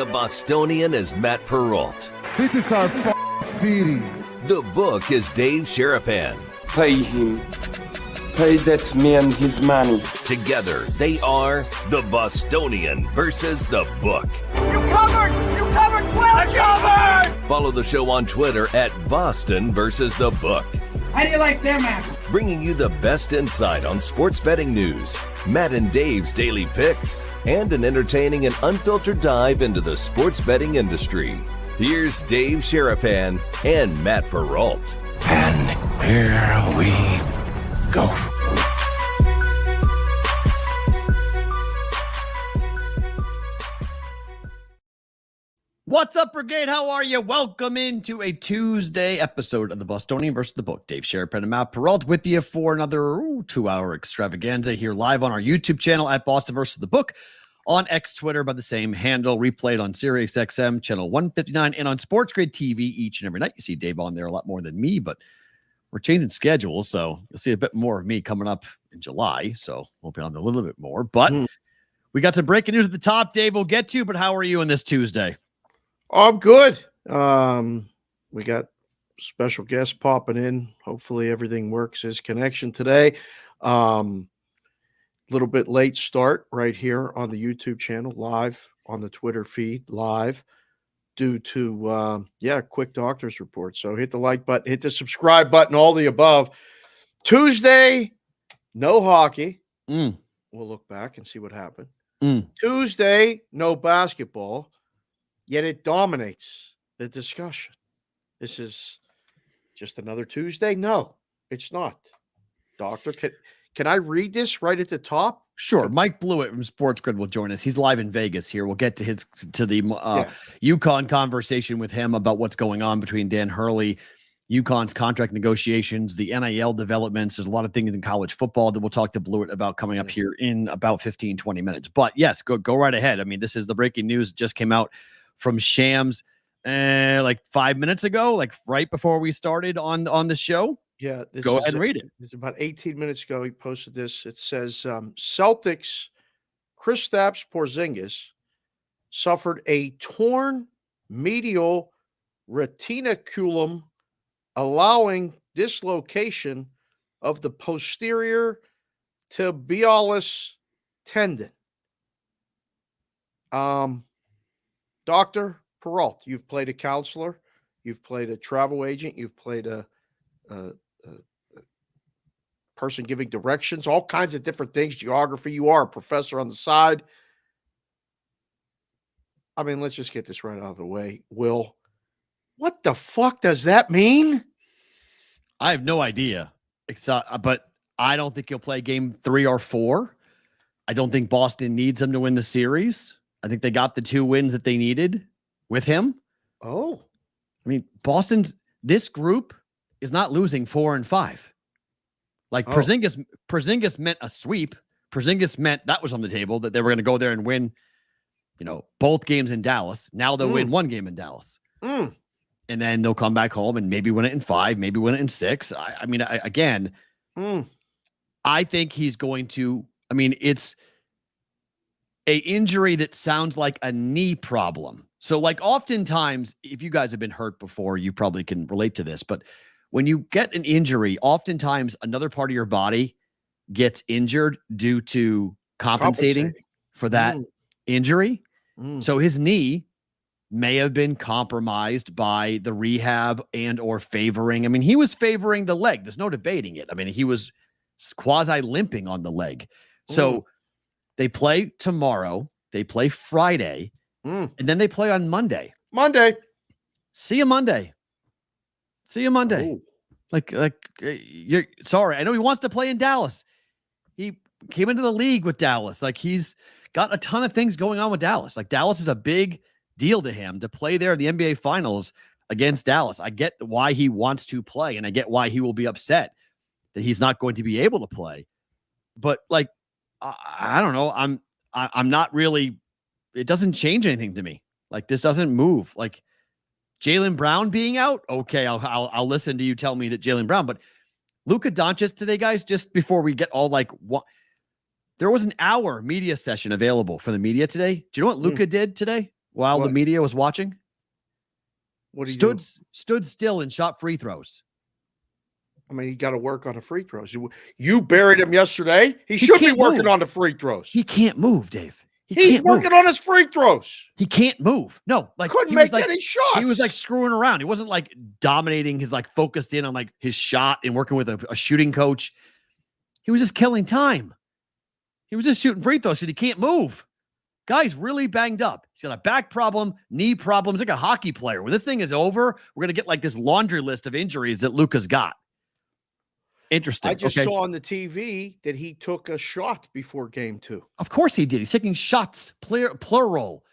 The Bostonian is Matt Perrault. This is our city. The Book is Dave Sharapan. Pay him. Pay that man his money. Together, they are The Bostonian versus The Book. You covered! You covered 12! I covered! Follow the show on Twitter at Boston versus The Book. How do you like them apples? Bringing you the best insight on sports betting news, Matt and Dave's daily picks, and an entertaining and unfiltered dive into the sports betting industry. Here's Dave Sharapan and Matt Perrault. And here we go. What's up, Brigade? How are you? Welcome into a Tuesday episode of the Bostonian versus the Book. Dave Sharapan and Matt Perrault with you for another 2-hour extravaganza here live on our YouTube channel at Boston versus the Book, on X Twitter by the same handle, replayed on Sirius XM channel 159 and on Sports Grid TV each and every night. You see Dave on there a lot more than me, but we're changing schedules, so you'll see a bit more of me coming up in July, so we'll be on a little bit more. But we got some breaking news at the top, Dave, we'll get to, but how are you on this Tuesday? I'm good. We got special guests popping in. Hopefully everything works as connection today. Little bit late start right here on the YouTube channel, live on the Twitter feed, live due to quick doctor's report. So hit the like button, hit the subscribe button, all the above. Tuesday, no hockey. We'll look back and see what happened. Tuesday, no basketball. Yet it dominates the discussion. This is just another Tuesday? No, it's not. Doctor, can I read this right at the top? Sure. Mike Blewett from Sports Grid will join us. He's live in Vegas here. We'll get to the UConn conversation with him about what's going on between Dan Hurley, UConn's contract negotiations, the NIL developments. There's a lot of things in college football that we'll talk to Blewett about coming up here in about 15, 20 minutes. But yes, go right ahead. I mean, this is the breaking news that just came out from Shams like 5 minutes ago, like right before we started on the show. Yeah. Go ahead and read it. It's about 18 minutes ago. He posted this. It says Celtics Kristaps Porzingis suffered a torn medial retinaculum, allowing dislocation of the posterior tibialis tendon. Dr. Perrault, you've played a counselor, you've played a travel agent, you've played a person giving directions, all kinds of different things, geography. You are a professor on the side. I mean, let's just get this right out of the way. Will, what the fuck does that mean? I have no idea. But I don't think he'll play game 3 or 4. I don't think Boston needs him to win the series. I think they got the 2 wins that they needed with him. Oh, I mean, this group is not losing 4 and 5. Like Porzingis meant a sweep. Porzingis meant that was on the table, that they were going to go there and win, both games in Dallas. Now they'll win 1 game in Dallas. And then they'll come back home and maybe win it in 5, maybe win it in 6. I think he's going to, it's a injury that sounds like a knee problem. So like oftentimes, if you guys have been hurt before, you probably can relate to this, but when you get an injury, oftentimes another part of your body gets injured due to compensating for that injury. So his knee may have been compromised by the rehab and or favoring. I mean, he was favoring the leg. There's no debating it. I mean, he was quasi limping on the leg. So they play tomorrow, they play Friday, and then they play on Monday. See you Monday. Like you're sorry. I know he wants to play in Dallas. He came into the league with Dallas. Like he's got a ton of things going on with Dallas. Like Dallas is a big deal to him to play there in the NBA Finals against Dallas. I get why he wants to play, and I get why he will be upset that he's not going to be able to play. But like, I don't know. I'm not really. It doesn't change anything to me. Like this doesn't move. Like Jaylen Brown being out. Okay, I'll listen to you tell me that Jaylen Brown. But Luka Doncic today, guys. Just before we get all like what. There was an hour media session available for the media today. Do you know what Luka did today? while the What? media was watching? What do you do? Stood still and shot free throws. I mean, he got to work on the free throws. You buried him yesterday. He should be can't working move. on the free throws. He can't move, Dave. He's can't working move. on his free throws. He can't move. No, like Couldn't he make was like, any shots. He was like screwing around. He wasn't like dominating. His like focused in on like his shot and working with a shooting coach. He was just killing time. He was just shooting free throws. So he can't move. Guy's really banged up. He's got a back problem, knee problems, like a hockey player. When this thing is over, we're gonna get like this laundry list of injuries that Luka's got. Interesting. I just saw on the TV that he took a shot before game 2. Of course he did. He's taking shots, plural,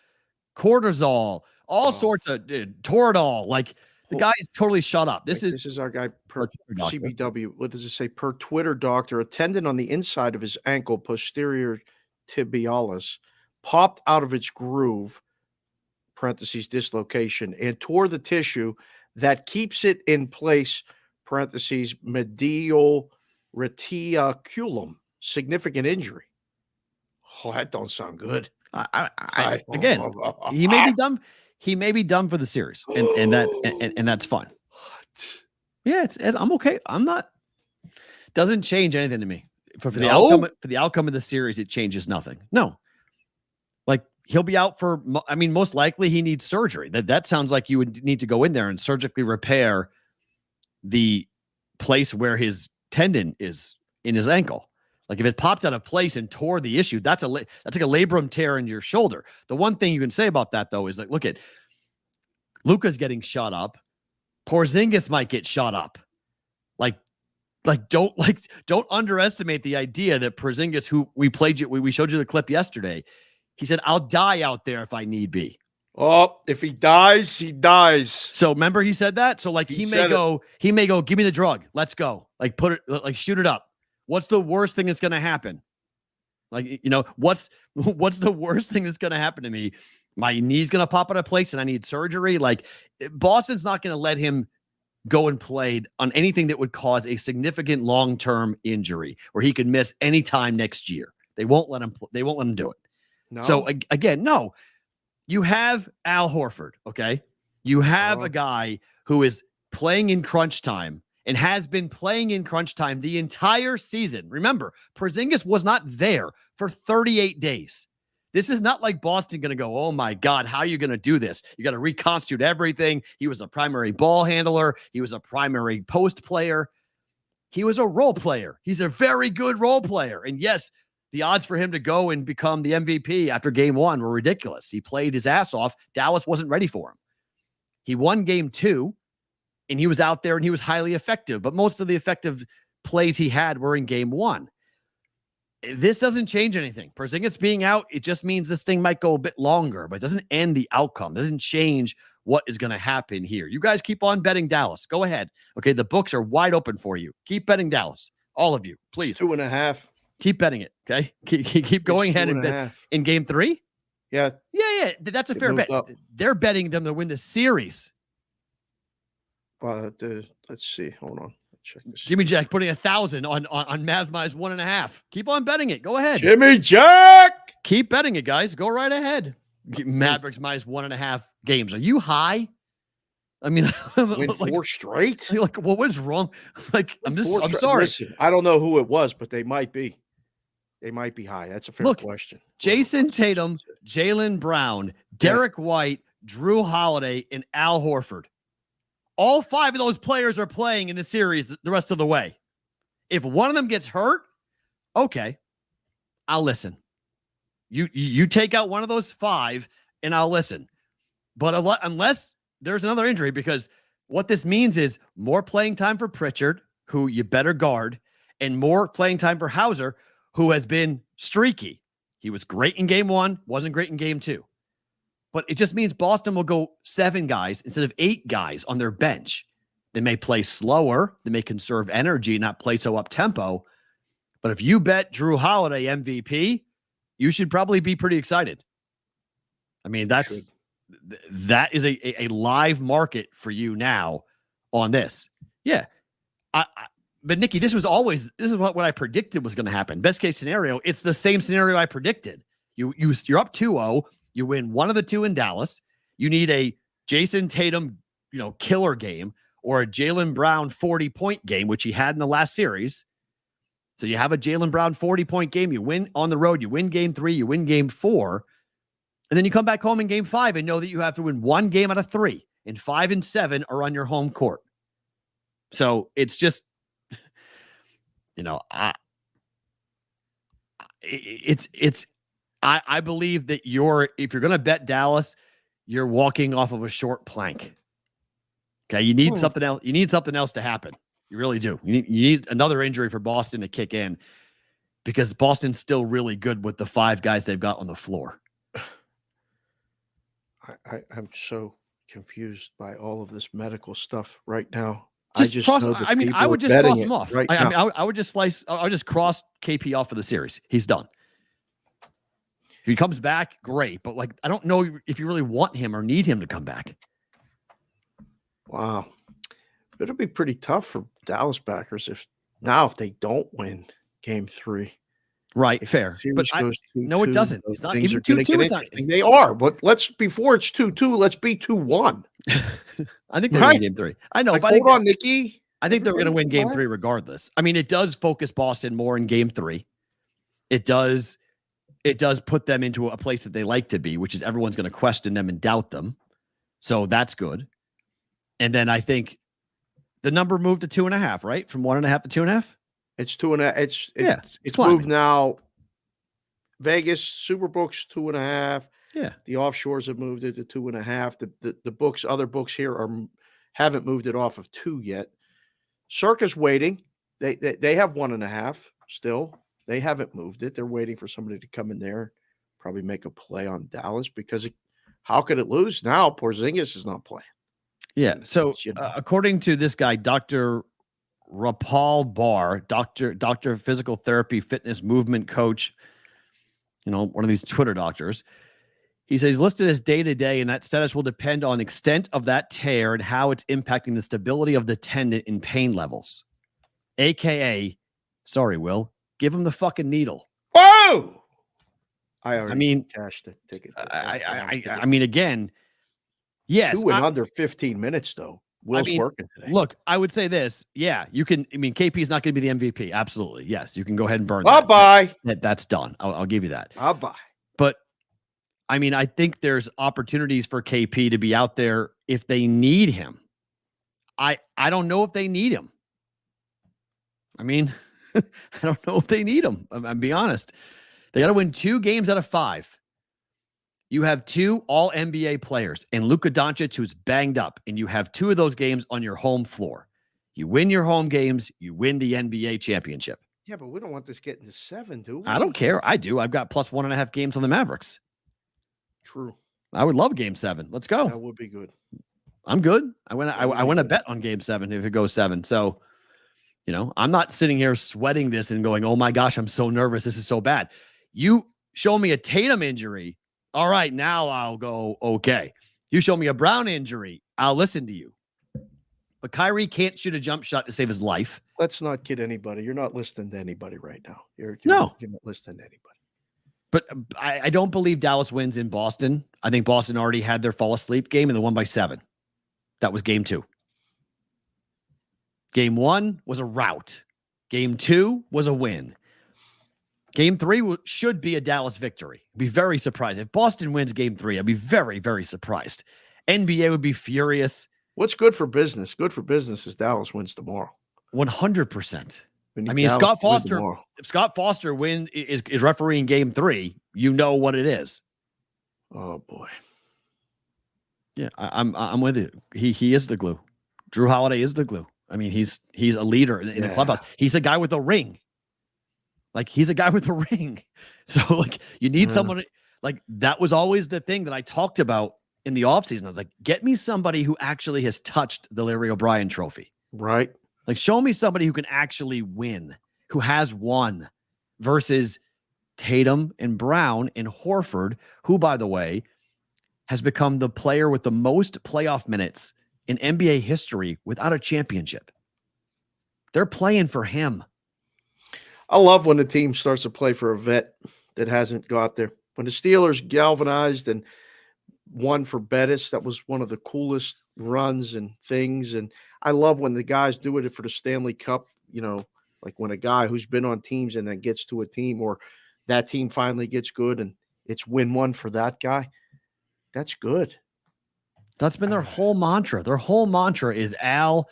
cortisol, all sorts of Toradol. Like the guy is totally shut up. This is our guy per CBW. What does it say? Per Twitter doctor, a tendon on the inside of his ankle, posterior tibialis, popped out of its groove, parentheses dislocation, and tore the tissue that keeps it in place, parentheses medial reticulum. Significant injury. Oh, that don't sound good. Again, he may be dumb. He may be dumb for the series, and that's fine. Yeah, I'm okay. I'm not. Doesn't change anything to me. For the outcome of the series, it changes nothing. No, like he'll be out for. I mean, most likely he needs surgery. That sounds like you would need to go in there and surgically repair the place where his tendon is in his ankle. Like if it popped out of place and tore the issue, that's like a labrum tear in your shoulder. The one thing you can say about that though is like, look at Luka's getting shot up. Porzingis might get shot up. Don't underestimate the idea that Porzingis, who we showed you the clip yesterday, he said, "I'll die out there if I need be." Oh, if he dies, he dies. So remember he said that? So like he may go, give me the drug. Let's go. Like shoot it up. What's the worst thing that's going to happen? Like, what's the worst thing that's going to happen to me? My knee's going to pop out of place and I need surgery. Like Boston's not going to let him go and play on anything that would cause a significant long-term injury where he could miss any time next year. They won't let him do it. No. So again, no. You have Al Horford, okay? You have a guy who is playing in crunch time and has been playing in crunch time the entire season. Remember, Porzingis was not there for 38 days. This is not like Boston going to go, oh my God, how are you going to do this? You got to reconstitute everything. He was a primary ball handler. He was a primary post player. He was a role player. He's a very good role player. And yes, the odds for him to go and become the MVP after game 1 were ridiculous. He played his ass off. Dallas wasn't ready for him. He won game 2, and he was out there and he was highly effective. But most of the effective plays he had were in game 1. This doesn't change anything. Porzingis being out, it just means this thing might go a bit longer, but it doesn't end the outcome. It doesn't change what is going to happen here. You guys keep on betting Dallas. Go ahead. Okay, the books are wide open for you. Keep betting Dallas. All of you, please. It's 2.5. Keep betting it, okay? Keep going ahead and bet in game 3. Yeah. Yeah. That's a fair bet. Up. They're betting them to win the series. Let's see. Hold on. Check this. Jimmy Jack putting 1,000 on Mavs minus 1.5. Keep on betting it. Go ahead. Jimmy Jack. Keep betting it, guys. Go right ahead. Mavericks minus 1.5 games. Are you high? I mean, win 4 straight. Like, what was wrong? Like, I'm sorry. Listen, I don't know who it was, but they might be. They might be high. That's a fair question. Jason Tatum, Jaylen Brown, Derek White, Drew Holiday, and Al Horford. All 5 of those players are playing in the series the rest of the way. If one of them gets hurt, okay, I'll listen. You take out one of those 5, and I'll listen. But unless there's another injury, because what this means is more playing time for Pritchard, who you better guard, and more playing time for Hauser, who has been streaky. He was great in game 1, wasn't great in game 2. But it just means Boston will go 7 guys instead of 8 guys on their bench. They may play slower. They may conserve energy, not play so up-tempo. But if you bet Drew Holiday MVP, you should probably be pretty excited. I mean, that is a live market for you now on this. Yeah. But Nikki, this is what I predicted was going to happen. Best case scenario, it's the same scenario I predicted. You're up 2-0. You win one of the two in Dallas. You need a Jason Tatum, killer game or a Jaylen Brown 40-point game, which he had in the last series. So you have a Jaylen Brown 40-point game. You win on the road. You win game 3. You win game 4. And then you come back home in game 5 and know that you have to win one game out of 3. And 5 and 7 are on your home court. So it's just, I believe that if you're going to bet Dallas, you're walking off of a short plank. Okay. You need something else. You need something else to happen. You really do. You need another injury for Boston to kick in because Boston's still really good with the 5 guys they've got on the floor. I'm so confused by all of this medical stuff right now. I would just cross him off. Right I would just cross KP off for the series. He's done. If he comes back, great. But I don't know if you really want him or need him to come back. Wow. It'll be pretty tough for Dallas backers if they don't win game 3. Right, fair. But no, it doesn't. It's not even 2-2. They are, but before it's 2-2, let's be 2-1. I think they're going to win game 3. I know, but hold on, Nikki. I think they're going to win game 3 regardless. I mean, it does focus Boston more in game 3. It does put them into a place that they like to be, which is everyone's going to question them and doubt them. So that's good. And then I think the number moved to 2.5, right? From 1.5 to 2.5. It's 2.5. It's climbing. moved now. Vegas Superbooks 2.5. Yeah. The offshores have moved it to 2.5. The books, other books here haven't moved it off of 2 yet. Circa's waiting. They have 1.5 still. They haven't moved it. They're waiting for somebody to come in there, probably make a play on Dallas because how could it lose now? Porzingis is not playing. Yeah. So according to this guy, Dr. Rapal Bar, doctor of physical therapy, fitness movement coach, one of these Twitter doctors, he says he's listed as day-to-day, and that status will depend on extent of that tear and how it's impacting the stability of the tendon and pain levels. AKA, sorry, Will, give him the fucking needle. Whoa! I mean, cashed the ticket. I mean, again, yes. 2 in under 15 minutes, though. Will's working today. Look, I would say this. Yeah, you can. I mean, KP is not going to be the MVP. Absolutely. Yes, you can go ahead and burn that. Bye-bye. That's done. I'll give you that. Bye-bye. But, I mean, I think there's opportunities for KP to be out there if they need him. I don't know if they need him. I mean, I don't know if they need him. I'm being honest. They got to win 2 games out of 5. You have 2 all-NBA players and Luka Doncic, who's banged up, and you have 2 of those games on your home floor. You win your home games, you win the NBA championship. Yeah, but we don't want this getting to 7, do we? I don't care. I do. I've got plus 1.5 games on the Mavericks. True. I would love game 7. Let's go. That would be good. I'm good. I win a bet on game 7 if it goes 7. So, I'm not sitting here sweating this and going, oh my gosh, I'm so nervous. This is so bad. You show me a Tatum injury. All right, now I'll go, okay. You show me a Brown injury, I'll listen to you. But Kyrie can't shoot a jump shot to save his life. Let's not kid anybody. You're not listening to anybody right now. You're not listening to anybody. But I don't believe Dallas wins in Boston. I think Boston already had their fall asleep game and they won by 7. That was game 2. Game 1 was a rout. Game 2 was a win. Game 3 should be a Dallas victory. I'd be very surprised. If Boston wins game 3, I'd be very, very surprised. NBA would be furious. What's good for business? Good for business is Dallas wins tomorrow. 100%. I mean, if Scott Foster is refereeing game 3, you know what it is. Oh boy. Yeah, I'm with you. He is the glue. Drew Holiday is the glue. I mean, he's a leader in the clubhouse. He's a guy with a ring. He's a guy with a ring. So, you need someone that was always the thing that I talked about in the offseason. I was like, get me somebody who actually has touched the Larry O'Brien trophy. Right. Show me somebody who can actually win, who has won versus Tatum and Brown and Horford, who, by the way, has become the player with the most playoff minutes in NBA history without a championship. They're playing for him. I love when the team starts to play for a vet that hasn't got there. When the Steelers galvanized and won for Bettis, that was one of the coolest runs and things. And I love when the guys do it for the Stanley Cup, like when a guy who's been on teams and then gets to a team or that team finally gets good and it's win one for that guy. That's good. That's been their whole mantra. Their whole mantra is Al,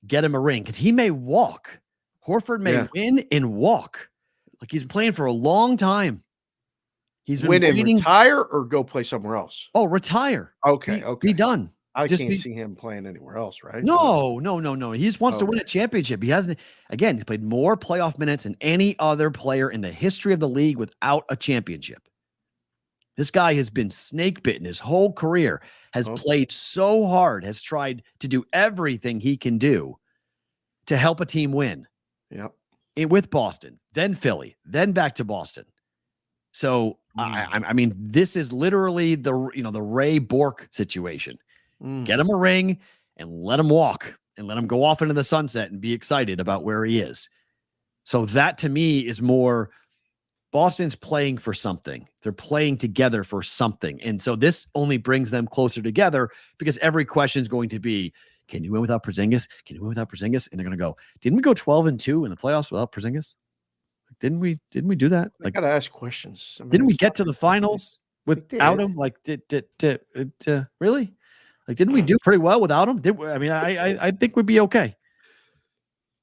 get him a ring because he may walk. Horford may win and walk. Like he's been playing for a long time. He's been win and waiting. Retire or go play somewhere else? Oh, retire. Okay. Be done. I can't see him playing anywhere else, right? No. He just wants to win a championship. He hasn't. Again, he's played more playoff minutes than any other player in the history of the league without a championship. This guy has been snake bitten his whole career, has played so hard, has tried to do everything he can do to help a team win. Yep. With Boston, then Philly, then back to Boston. So I mean, this is literally the Ray Bork situation. Get him a ring and let him walk and let him go off into the sunset and be excited about where he is. So that to me is more Boston's playing for something. They're playing together for something. And so this only brings them closer together because every question is going to be, can you win without Porzingis? Can you win without Porzingis? And they're going to go, didn't we go 12-2 in the playoffs without Porzingis? Didn't we do that? I got to ask questions. I mean, didn't we get to the finals without him? Like, really? Like, didn't we do pretty well without him? I think we'd be okay.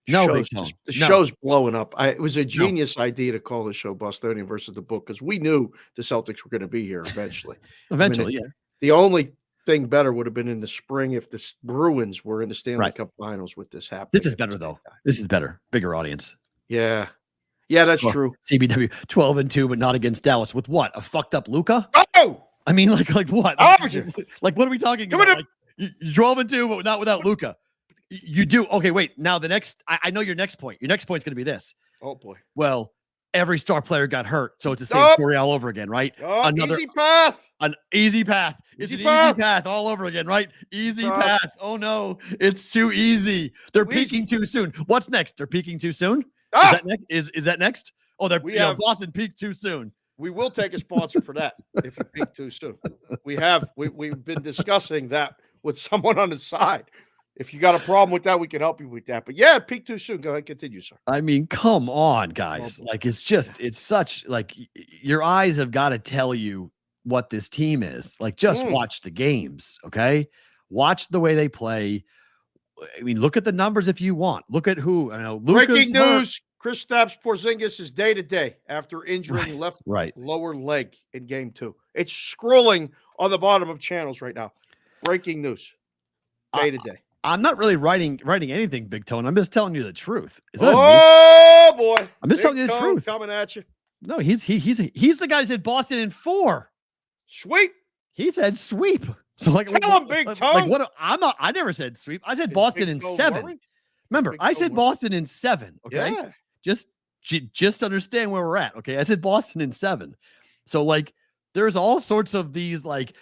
No, the show's blowing up. It was a genius idea to call the show Bostonian versus the Book because we knew the Celtics were going to be here eventually. Yeah. The only thing better would have been in the spring if the Bruins were in the Stanley Cup Finals with this happening. This is better, though. This is better. Bigger audience. Yeah. Yeah, that's true. CBW 12-2, but not against Dallas. With what? A fucked up Luka? Oh! I mean, like what? Like, what are we talking about? Like, you're 12-2, but not without Luka. You do. Okay, wait. Now the next, I know your next point. Your next point is going to be this. Oh boy. Well, every star player got hurt, so it's the same story all over again, right? Another easy path. An easy path. It's an easy path all over again, right? Easy path. Oh no, it's too easy. They're peaking too soon. What's next? They're peaking too soon. Is that next? Is that next? Oh, Boston peaked too soon. We will take a sponsor for that if you peak too soon. We've been discussing that with someone on the side. If you got a problem with that, we can help you with that. But yeah, peak too soon. Go ahead, continue, sir. I mean, come on, guys. Like, it's such, like, your eyes have got to tell you what this team is. Like, just watch the games, okay? Watch the way they play. I mean, look at the numbers if you want. Look at who. I know. Breaking news. Kristaps Porzingis is day to day after injuring left lower leg in game 2. It's scrolling on the bottom of channels right now. Breaking news. Day to day. I'm not really writing anything, Big Tone. I'm just telling you the truth. Boy. I'm just telling you the truth. Coming at you. No, he's the guy that said Boston in 4. Sweep. He said sweep. So like, tell him, Big Tone. Like what? I never said sweep. I said Boston in 7. Worried? Remember, I said Boston in 7. Okay. Yeah. Just understand where we're at. Okay. I said Boston in 7. So like, there's all sorts of these like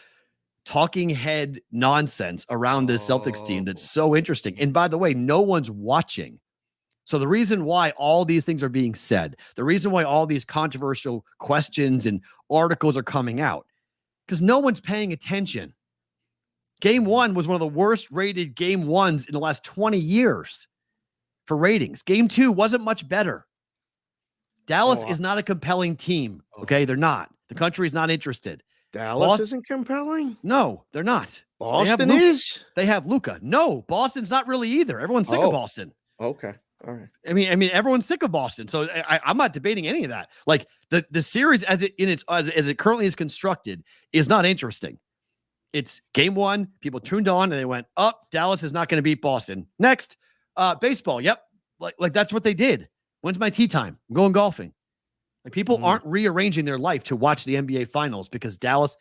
talking head nonsense around this Celtics team that's so interesting. And by the way, no one's watching. So the reason why all these things are being said, the reason why all these controversial questions and articles are coming out, because no one's paying attention. Game 1 was one of the worst rated game 1s in the last 20 years for ratings. Game 2 wasn't much better. Dallas is not a compelling team. Okay. They're not. The country is not interested. Dallas isn't compelling? No, they're not. Boston is? They have Luka. No, Boston's not really either. Everyone's sick of Boston. Okay. All right. I mean, everyone's sick of Boston. So I'm not debating any of that. Like the series as it currently is constructed is not interesting. It's game 1. People tuned on and they went, Dallas is not going to beat Boston. Next, baseball. Yep. Like that's what they did. When's my tea time? I'm going golfing. Like people aren't rearranging their life to watch the NBA finals because Dallas,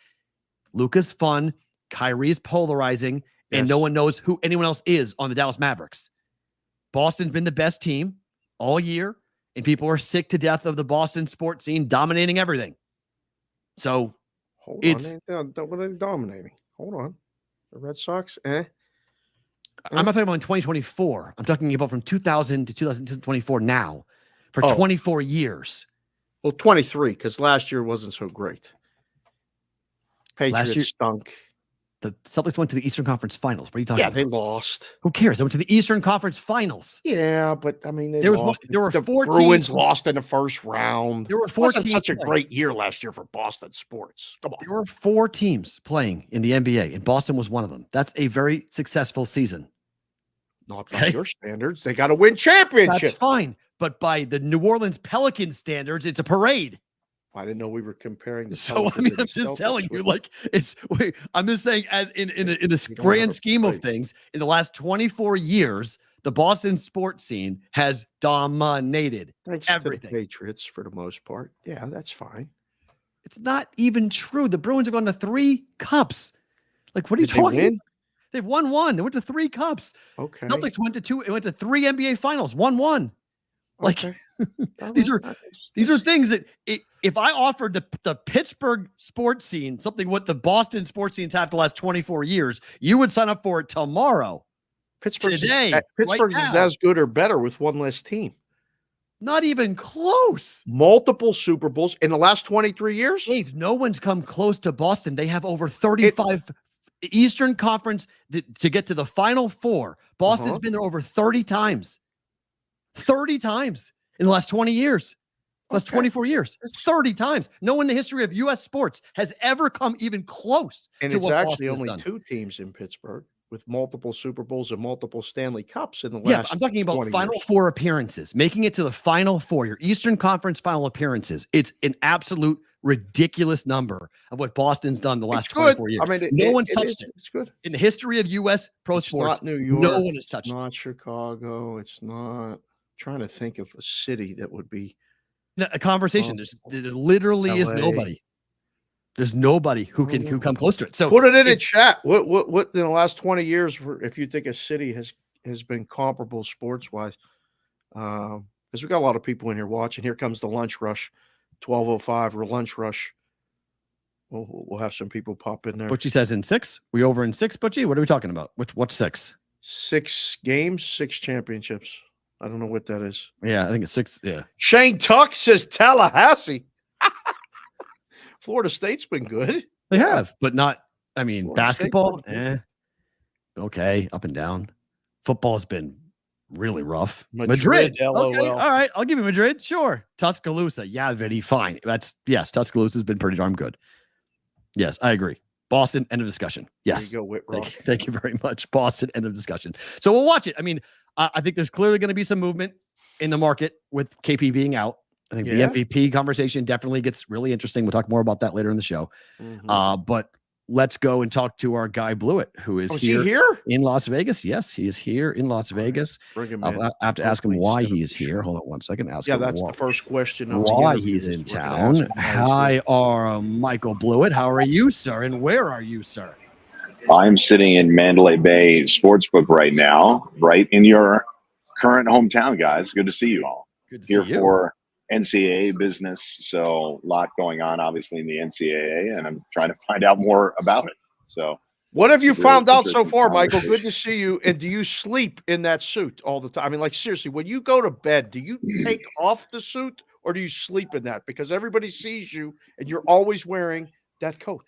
Luka's fun, Kyrie's polarizing, and no one knows who anyone else is on the Dallas Mavericks. Boston's been the best team all year, and people are sick to death of the Boston sports scene dominating everything. So what are they dominating? Hold on. The Red Sox, I'm not talking about in 2024. I'm talking about from 2000 to 2024 now for 24 years. Well, 23, because last year wasn't so great. Patriots stunk. The Celtics went to the Eastern Conference Finals. What are you talking about? Yeah, they lost. Who cares? They went to the Eastern Conference Finals. Yeah, but I mean, there were the 4 Bruins teams. lost in the first round. There were 4 It wasn't teams such a playing. great year last year for Boston sports. Come on. There were 4 teams playing in the NBA, and Boston was one of them. That's a very successful season. Not by your standards. They got to win championships. That's fine. But by the New Orleans Pelicans standards, it's a parade. I didn't know we were comparing. The So I mean, I'm just telling you, like I'm just saying, as in the grand scheme of things, in the last 24 years, the Boston sports scene has dominated everything. To the Patriots for the most part. Yeah, that's fine. It's not even true. The Bruins have gone to 3 cups. Like, what are you talking about? They've won 1. They went to 3 cups. Okay. Celtics went to 2. It went to 3 NBA finals, won 1. Like these are things that if I offered the Pittsburgh sports scene something what the Boston sports scenes have the last 24 years, you would sign up for it tomorrow. Pittsburgh is as good or better with one less team. Not even close. Multiple Super Bowls in the last 23 years. Dave, no one's come close to Boston. They have over 35 Eastern Conference to get to the Final 4. Boston's been there over 30 times. 30 times in the last 20 years, last 24 years, 30 times. No one in the history of U.S. sports has ever come even close to what Boston has done. And it's actually only 2 teams in Pittsburgh with multiple Super Bowls and multiple Stanley Cups in the last. Yeah, I'm talking about Final 4 appearances, making it to the Final 4, your Eastern Conference final appearances. It's an absolute ridiculous number of what Boston's done the last 24 years. I mean, no one's touched it. It's good. In the history of U.S. pro sports, not New York, no one has touched it. It's not Chicago. It's not. Trying to think of a city that would be a conversation. There literally LA. is nobody. There's nobody who can come close to it. So put it in the chat. What in the last 20 years, if you think a city has been comparable sports wise, because we got a lot of people in here watching. Here comes the lunch rush, 12:05 or lunch rush. We'll have some people pop in there. Butchie says in 6. We over in 6, Butchie? What are we talking about? What's 6? 6 games, 6 championships. I don't know what that is. Yeah, I think it's 6. Yeah. Shane Tuck says Tallahassee. Florida State's been good. They have, but not, I mean, Florida basketball, okay, up and down. Football's been really rough. Madrid. LOL. Okay, all right, I'll give you Madrid. Sure. Tuscaloosa. Yeah, very fine. Tuscaloosa's been pretty darn good. Yes, I agree. Boston, end of discussion. Yes. There you go, thank you very much. Boston, end of discussion. So we'll watch it. I mean, I think there's clearly going to be some movement in the market with KP being out. I think the MVP conversation definitely gets really interesting. We'll talk more about that later in the show. But let's go and talk to our guy Blewett, who is here in Las Vegas. Yes, he is here in Las Vegas. Bring him I have to ask him why he is here. Hold on one second. That's the first question. Why he's in town. Hi, Michael Blewett. How are you, sir? And where are you, sir? I'm sitting in Mandalay Bay Sportsbook right now, right in your current hometown, guys. Good to see you all. Good to see you. Here for NCAA business, so a lot going on, obviously, in the NCAA, and I'm trying to find out more about it. So, what have you found out so far, Michael? Good to see you. And do you sleep in that suit all the time? I mean, like, seriously, when you go to bed, do you take off the suit or do you sleep in that? Because everybody sees you and you're always wearing that coat.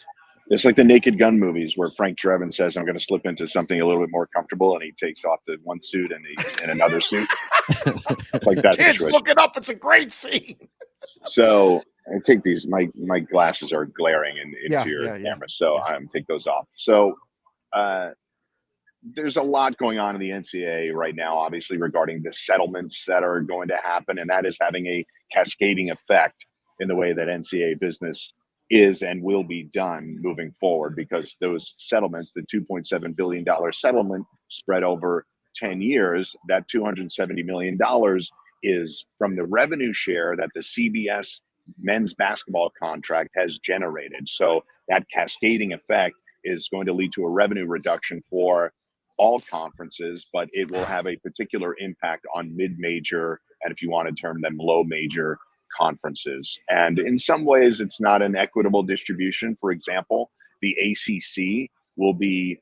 It's like the Naked Gun movies where Frank Drebin says, I'm going to slip into something a little bit more comfortable, and he takes off the one suit and he's in another suit. It's like that Kids, situation. look it up. It's a great scene. So I take these, my glasses are glaring into your camera, so I take those off. So there's a lot going on in the NCAA right now, obviously, regarding the settlements that are going to happen, and that is having a cascading effect in the way that NCAA business is and will be done moving forward, because those settlements, the $2.7 billion settlement spread over 10 years, that $270 million is from the revenue share that the CBS men's basketball contract has generated. So that cascading effect is going to lead to a revenue reduction for all conferences, but it will have a particular impact on mid-major, and if you want to term them low major conferences. And in some ways, it's not an equitable distribution. For example, the ACC will be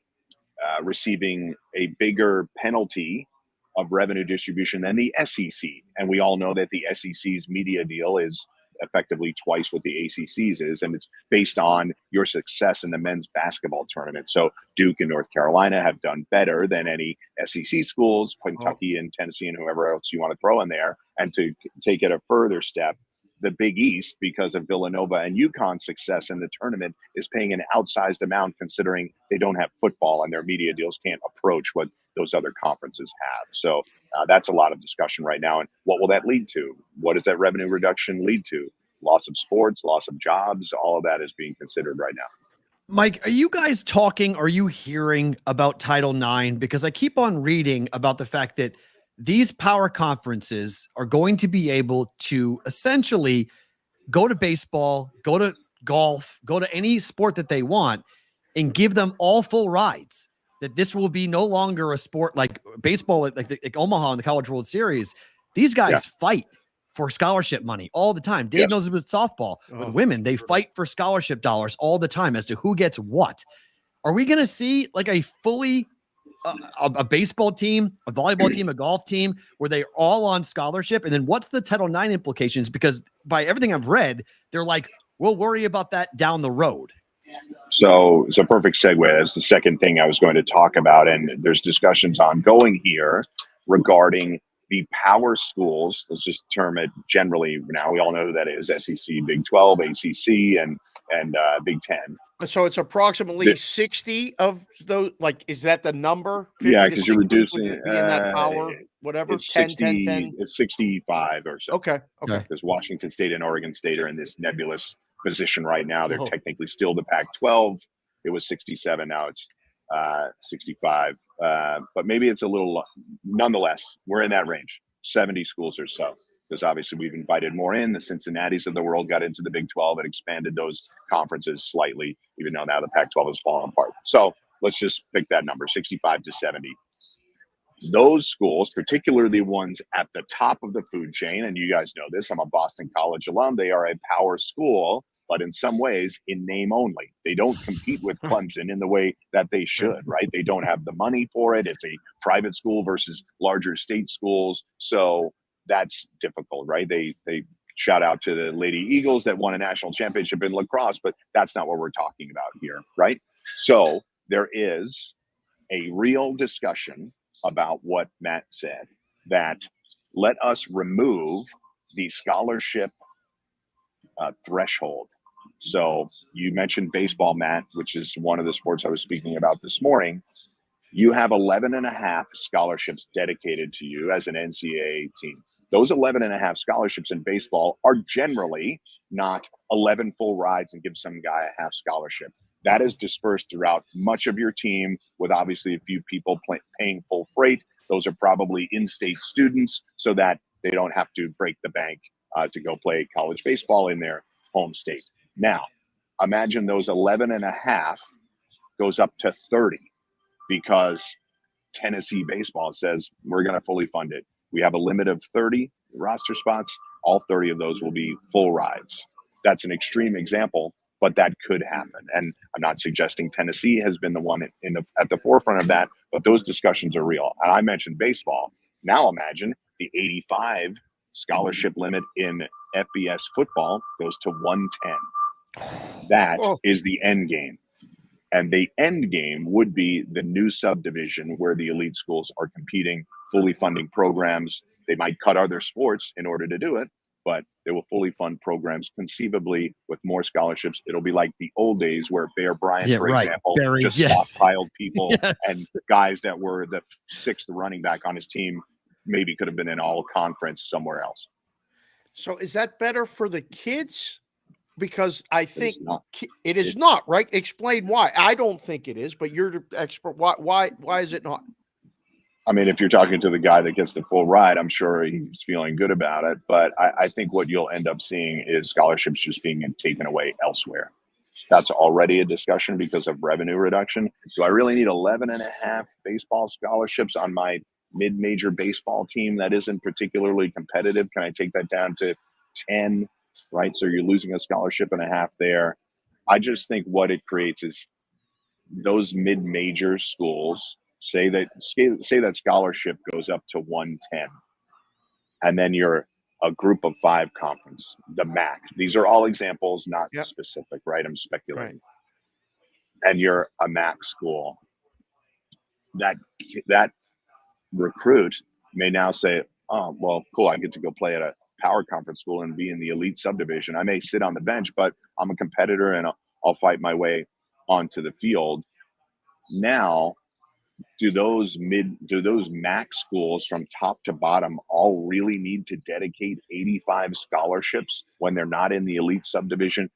receiving a bigger penalty of revenue distribution than the SEC. And we all know that the SEC's media deal is effectively twice what the ACC's is, and it's based on your success in the men's basketball tournament. So Duke and North Carolina have done better than any SEC schools, Kentucky and Tennessee and whoever else you want to throw in there. And to take it a further step, the Big East, because of Villanova and UConn's success in the tournament, is paying an outsized amount considering they don't have football and their media deals can't approach what those other conferences have. So that's a lot of discussion right now. And what will that lead to? What does that revenue reduction lead to? Loss of sports, loss of jobs, all of that is being considered right now. Mike, are you guys talking, are you hearing about Title IX? Because I keep on reading about the fact that these power conferences are going to be able to essentially go to baseball, go to golf, go to any sport that they want and give them all full rides. That this will be no longer a sport like baseball, like Omaha in the College World Series. These guys fight for scholarship money all the time. Dave knows it with softball. With women, they fight for scholarship dollars all the time as to who gets what. Are we going to see like a fully a baseball team, a volleyball team, a golf team where they're all on scholarship? And then what's the Title IX implications? Because by everything I've read, they're like, we'll worry about that down the road. So it's a perfect segue. That's the second thing I was going to talk about. And there's discussions ongoing here regarding the power schools. Let's just term it generally now. We all know who that is: SEC, Big 12, ACC, and Big 10. So it's approximately 60 of those. Like, is that the number? 50 yeah, to because you're 60 reducing would be in that power, whatever. It's 10, 60, 10, 10. It's 65 or so. Okay. Because Washington State and Oregon State are in this nebulous position right now. They're technically still the Pac-12. It was 67. Now it's 65. But maybe it's a little, nonetheless, we're in that range, 70 schools or so. Because obviously we've invited more in. The Cincinnatis of the world got into the Big 12 and expanded those conferences slightly, even though now the Pac-12 has fallen apart. So let's just pick that number, 65 to 70. Those schools, particularly ones at the top of the food chain, and you guys know this, I'm a Boston College alum, they are a power school, but in some ways in name only. They don't compete with Clemson in the way that they should, right? They don't have the money for it. It's a private school versus larger state schools. So that's difficult, right? They shout out to the Lady Eagles that won a national championship in lacrosse, but that's not what we're talking about here, right? So there is a real discussion about what Matt said, that let us remove the scholarship threshold. So you mentioned baseball, Matt, which is one of the sports I was speaking about this morning. You have 11 and a half scholarships dedicated to you as an NCAA team. Those 11 and a half scholarships in baseball are generally not 11 full rides and give some guy a half scholarship. That is dispersed throughout much of your team with obviously a few people paying full freight. Those are probably in-state students so that they don't have to break the bank to go play college baseball in their home state. Now, imagine those 11 and a half goes up to 30 because Tennessee baseball says we're going to fully fund it. We have a limit of 30 roster spots. All 30 of those will be full rides. That's an extreme example, but that could happen. And I'm not suggesting Tennessee has been the one at the forefront of that, but those discussions are real. And I mentioned baseball. Now imagine the 85 scholarship limit in FBS football goes to 110. That is the end game. And the end game would be the new subdivision where the elite schools are competing, fully funding programs. They might cut other sports in order to do it, but they will fully fund programs conceivably with more scholarships. It'll be like the old days where Bear Bryant, example, just stockpiled people and guys that were the sixth running back on his team maybe could have been in all conference somewhere else. So is that better for the kids? Because I think it is not, right? Explain why. I don't think it is, but you're the expert. Why is it not? I mean, if you're talking to the guy that gets the full ride, I'm sure he's feeling good about it. But I think what you'll end up seeing is scholarships just being taken away elsewhere. That's already a discussion because of revenue reduction. Do I really need 11 and a half baseball scholarships on my mid-major baseball team that isn't particularly competitive? Can I take that down to 10? Right? So you're losing a scholarship and a half there. I just think what it creates is those mid-major schools say that scholarship goes up to 110. And then you're a group of 5 conference, the MAC. These are all examples, not specific, right? I'm speculating. And you're a MAC school. That recruit may now say, oh, well, cool, I get to go play at a power conference school and be in the elite subdivision. I may sit on the bench, but I'm a competitor and I'll fight my way onto the field. Now, do those MAC schools from top to bottom all really need to dedicate 85 scholarships when they're not in the elite subdivision?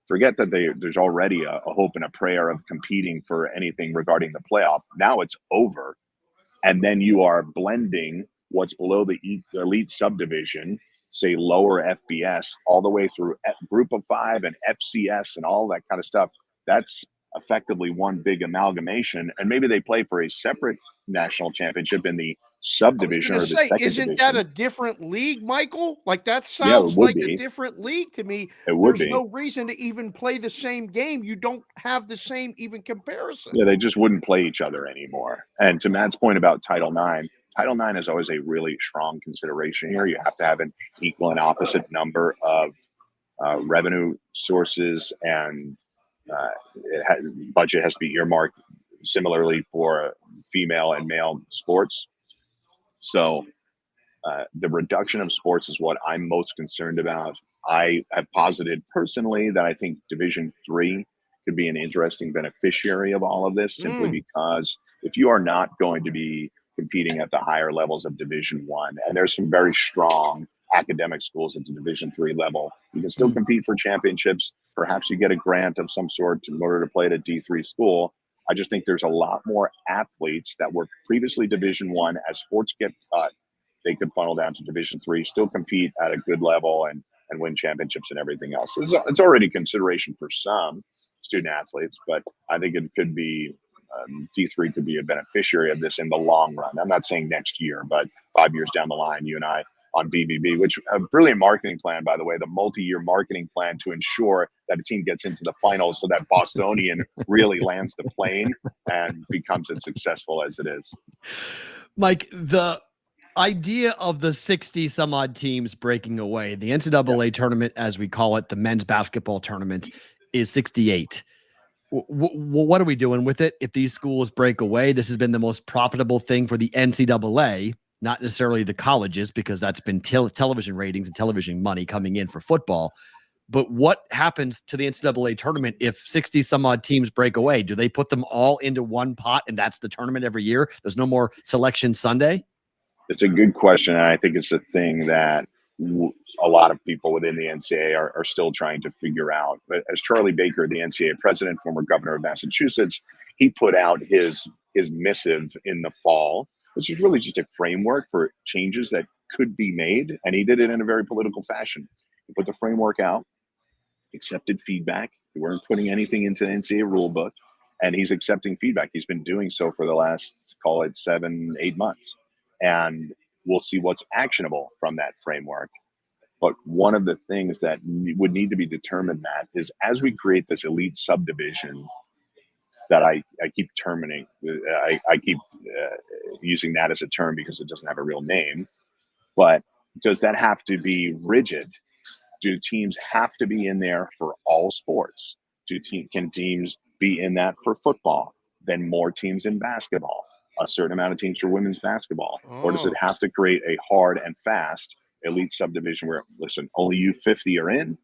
Forget that there's already a hope and a prayer of competing for anything regarding the playoff. Now it's over. And then you are blending what's below the elite subdivision, say lower FBS, all the way through group of 5 and FCS and all that kind of stuff. That's effectively one big amalgamation. And maybe they play for a separate national championship in the subdivision or the second isn't division. that a different league, Michael? Like that sounds like a different league to me. There's no reason to even play the same game. You don't have the same even comparison. Yeah, they just wouldn't play each other anymore. And to Matt's point about Title IX is always a really strong consideration here. You have to have an equal and opposite number of revenue sources, and budget has to be earmarked similarly for female and male sports. So the reduction of sports is what I'm most concerned about. I have posited personally that I think Division III could be an interesting beneficiary of all of this, simply because if you are not going to be competing at the higher levels of Division I, and there's some very strong academic schools at the Division III level, you can still compete for championships. Perhaps you get a grant of some sort in order to play at a D3 school. I just think there's a lot more athletes that were previously Division I. As sports get cut, they could funnel down to Division III, still compete at a good level and win championships and everything else. It's already consideration for some student athletes, but I think it could be D3 could be a beneficiary of this in the long run. I'm not saying next year, but 5 years down the line, you and I on BBB, which a brilliant marketing plan, by the way, the multi-year marketing plan to ensure that a team gets into the finals so that Bostonian really lands the plane and becomes as successful as it is. Mike, the idea of the 60 some odd teams breaking away, the NCAA tournament, as we call it, the men's basketball tournament, is 68. What are we doing with it? If these schools break away, this has been the most profitable thing for the NCAA, not necessarily the colleges, because that's been television ratings and television money coming in for football. But what happens to the NCAA tournament if 60 some odd teams break away? Do they put them all into one pot and that's the tournament every year? There's no more selection Sunday? It's a good question. And I think it's a thing that a lot of people within the NCAA are still trying to figure out. But as Charlie Baker, the NCAA president, former governor of Massachusetts, he put out his missive in the fall, which is really just a framework for changes that could be made. And he did it in a very political fashion. He put the framework out, accepted feedback. They weren't putting anything into the NCAA rule book, and he's accepting feedback. He's been doing so for the last, call it 7-8 months. And we'll see what's actionable from that framework. But one of the things that would need to be determined, Matt, is as we create this elite subdivision that I keep terminating, I keep using that as a term because it doesn't have a real name, but does that have to be rigid? Do teams have to be in there for all sports? Can teams be in that for football? Then more teams in basketball, a certain amount of teams for women's basketball? Or does it have to create a hard and fast elite subdivision where, listen, only you 50 are in,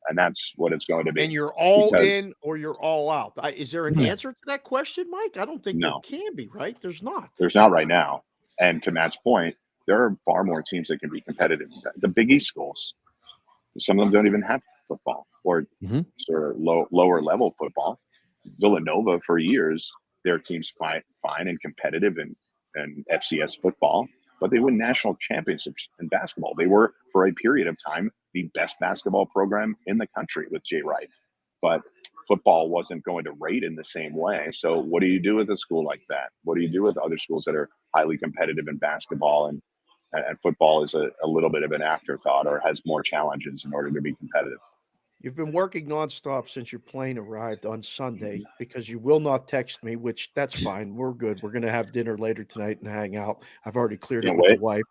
and that's what it's going to be? And you're all in or you're all out. Is there an answer to that question, Mike? I don't think there can be, right? There's not. There's not right now. And to Matt's point, there are far more teams that can be competitive. The Big East schools, some of them don't even have football or sort of lower level football. Villanova, for years, their teams fine and competitive in FCS football, but they win national championships in basketball. They were, for a period of time, the best basketball program in the country with Jay Wright. But football wasn't going to rate in the same way. So what do you do with a school like that? What do you do with other schools that are highly competitive in basketball and football is a little bit of an afterthought or has more challenges in order to be competitive? You've been working nonstop since your plane arrived on Sunday because you will not text me, which that's fine. We're good. We're going to have dinner later tonight and hang out. I've already cleared it with the wife.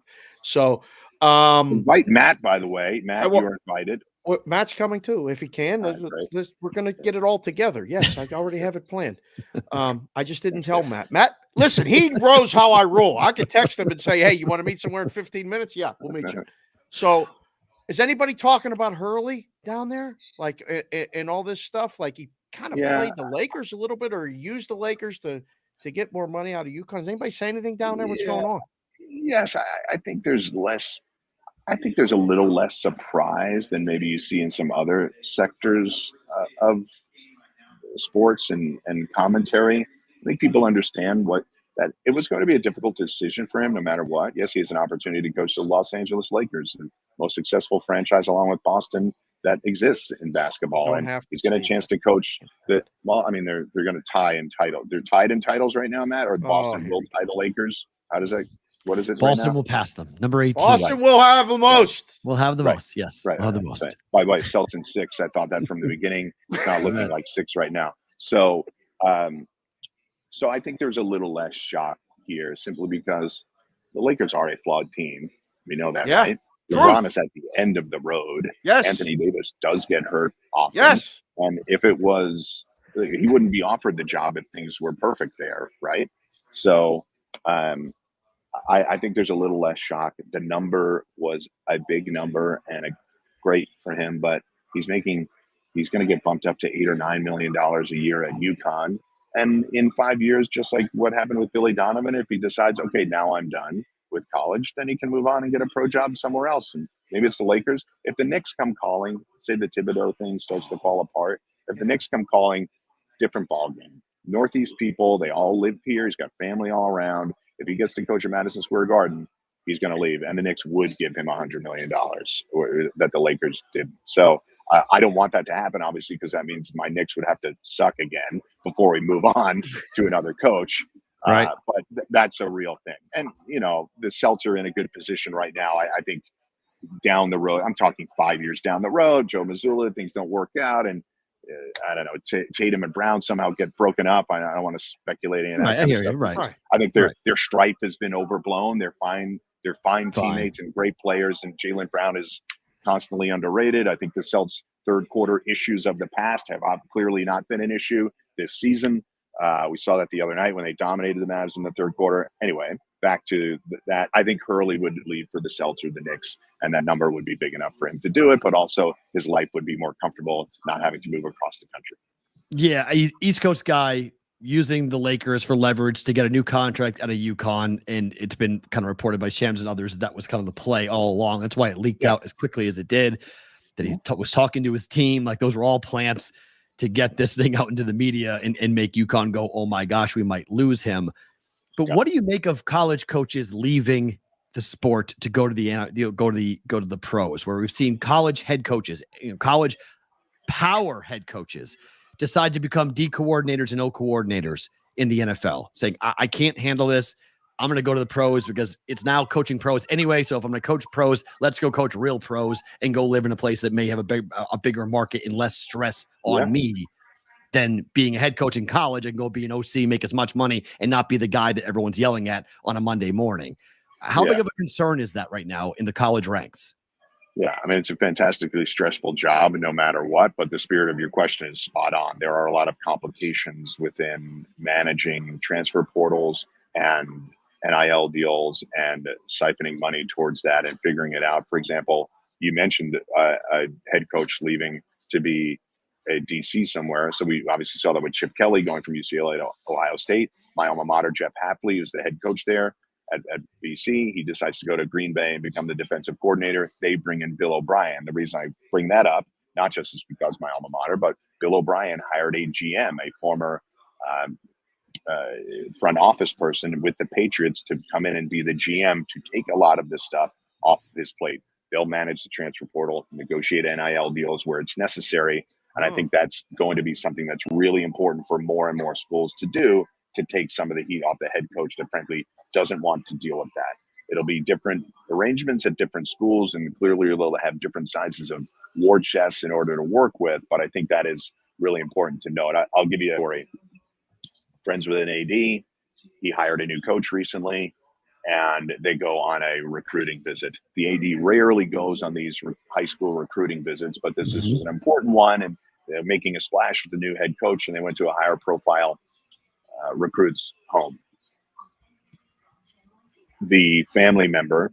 So Invite Matt, by the way. Matt, you're invited. Well, Matt's coming too, if he can. We're going to get it all together. Yes, I already have it planned. I just didn't tell Matt. Matt, listen, he knows how I roll. I could text him and say, hey, you want to meet somewhere in 15 minutes? Yeah, we'll meet you. So is anybody talking about Hurley down there? Like, and all this stuff? Like, he kind of played the Lakers a little bit, or used the Lakers to get more money out of UConn. Does anybody say anything down there? What's going on? Yes, I think there's less. I think there's a little less surprise than maybe you see in some other sectors of sports and commentary. I think people understand that it was going to be a difficult decision for him no matter what. Yes, he has an opportunity to coach the Los Angeles Lakers, the most successful franchise along with Boston that exists in basketball. And he's getting a chance to coach they're going to tie in title. They're tied in titles right now, Matt, or Boston will tie the Lakers. How does that? What is it? Boston right will pass them. Number 18. Boston will have the most. We'll have the most. Yes. Right. We'll have the most. Right. By the way, Celtics in 6. I thought that from the beginning. It's not looking like 6 right now. So, so I think there's a little less shock here simply because the Lakers are a flawed team. We know that, right? LeBron is at the end of the road. Yes. Anthony Davis does get hurt often. Yes. And if it was, he wouldn't be offered the job if things were perfect there, right? So, I think there's a little less shock. The number was a big number and great for him, but he's going to get bumped up to $8 or $9 million a year at UConn. And in 5 years, just like what happened with Billy Donovan, if he decides, okay, now I'm done with college, then he can move on and get a pro job somewhere else. And maybe it's the Lakers. If the Knicks come calling, say the Thibodeau thing starts to fall apart. If the Knicks come calling, different ballgame. Northeast people, they all live here. He's got family all around. If he gets to coach at Madison Square Garden, he's going to leave. And the Knicks would give him $100 million that the Lakers did. So I don't want that to happen, obviously, because that means my Knicks would have to suck again before we move on to another coach. Right. But that's a real thing. And, the Celtics are in a good position right now. I think down the road, I'm talking 5 years down the road, Joe Mazzulla, things don't work out. And I don't know, Tatum and Brown somehow get broken up. I don't want to speculate in that. Right, I hear you. Right. I think their strife has been overblown. They're fine teammates and great players, and Jaylen Brown is constantly underrated. I think the Celtics' third quarter issues of the past have clearly not been an issue this season. We saw that the other night when they dominated the Mavs in the third quarter. Anyway, back to that. I think Hurley would leave for the Celtics or the Knicks, and that number would be big enough for him to do it, but also his life would be more comfortable not having to move across the country. Yeah, East Coast guy using the Lakers for leverage to get a new contract out of UConn, and it's been kind of reported by Shams and others that was kind of the play all along. That's why it leaked out as quickly as it did, that he was talking to his team. Like, those were all plants to get this thing out into the media and make UConn go, oh my gosh, we might lose him. But what do you make of college coaches leaving the sport to go to the pros, where we've seen college head coaches, college power head coaches decide to become D coordinators and O coordinators in the NFL, saying, I can't handle this. I'm going to go to the pros because it's now coaching pros anyway. So if I'm going to coach pros, let's go coach real pros and go live in a place that may have a bigger market and less stress on me than being a head coach in college. I can go be an OC, make as much money, and not be the guy that everyone's yelling at on a Monday morning. How big of a concern is that right now in the college ranks? Yeah, I mean, it's a fantastically stressful job no matter what, but the spirit of your question is spot on. There are a lot of complications within managing transfer portals and NIL deals and siphoning money towards that and figuring it out. For example, you mentioned a head coach leaving to be a DC somewhere. So we obviously saw that with Chip Kelly going from UCLA to Ohio State. My alma mater, Jeff Hafley, who's the head coach there at BC. He decides to go to Green Bay and become the defensive coordinator. They bring in Bill O'Brien. The reason I bring that up, not just is because my alma mater, but Bill O'Brien hired a GM, a former front office person with the Patriots, to come in and be the GM to take a lot of this stuff off his plate. They'll manage the transfer portal, negotiate NIL deals where it's necessary. And I think that's going to be something that's really important for more and more schools to do, to take some of the heat off the head coach that frankly doesn't want to deal with that. It'll be different arrangements at different schools, and clearly they'll have different sizes of war chests in order to work with. But I think that is really important to note. I'll give you a story. Friends with an AD. He hired a new coach recently. and they go on a recruiting visit. The AD rarely goes on these high school recruiting visits, but this is an important one, and they're making a splash with the new head coach, and they went to a higher profile recruit's home. The family member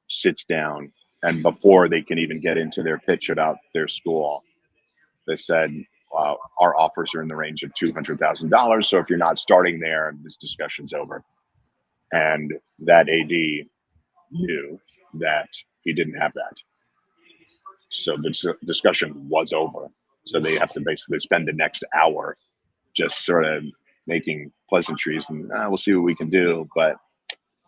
sits down, and before they can even get into their pitch about their school, they said, our offers are in the range of $200,000. So if you're not starting there, this discussion's over. And that AD knew that he didn't have that. So the discussion was over. So they have to basically spend the next hour just sort of making pleasantries and we'll see what we can do. But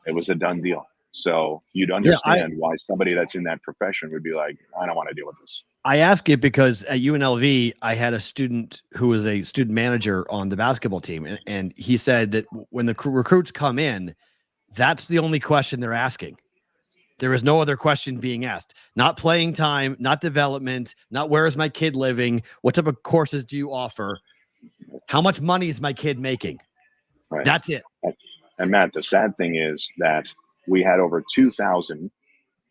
it was a done deal. So you'd understand why somebody that's in that profession would be like, I don't want to deal with this. I ask it because at UNLV, I had a student who was a student manager on the basketball team. And he said that when the recruits come in, that's the only question they're asking. There is no other question being asked. Not playing time, not development, not where is my kid living? What type of courses do you offer? How much money is my kid making? Right. That's it. And Matt, the sad thing is that we had over 2,000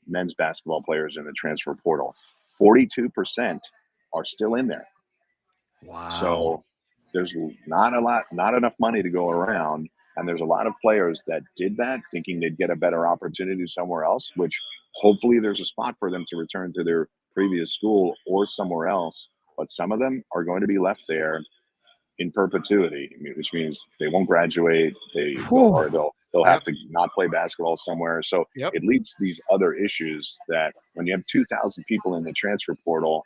men's basketball players in the transfer portal. 42% are still in there. Wow. So there's not enough money to go around. And there's a lot of players that did that thinking they'd get a better opportunity somewhere else, which hopefully there's a spot for them to return to their previous school or somewhere else. But some of them are going to be left there in perpetuity, which means they won't graduate. They'll have to not play basketball somewhere. So it leads to these other issues that when you have 2,000 people in the transfer portal,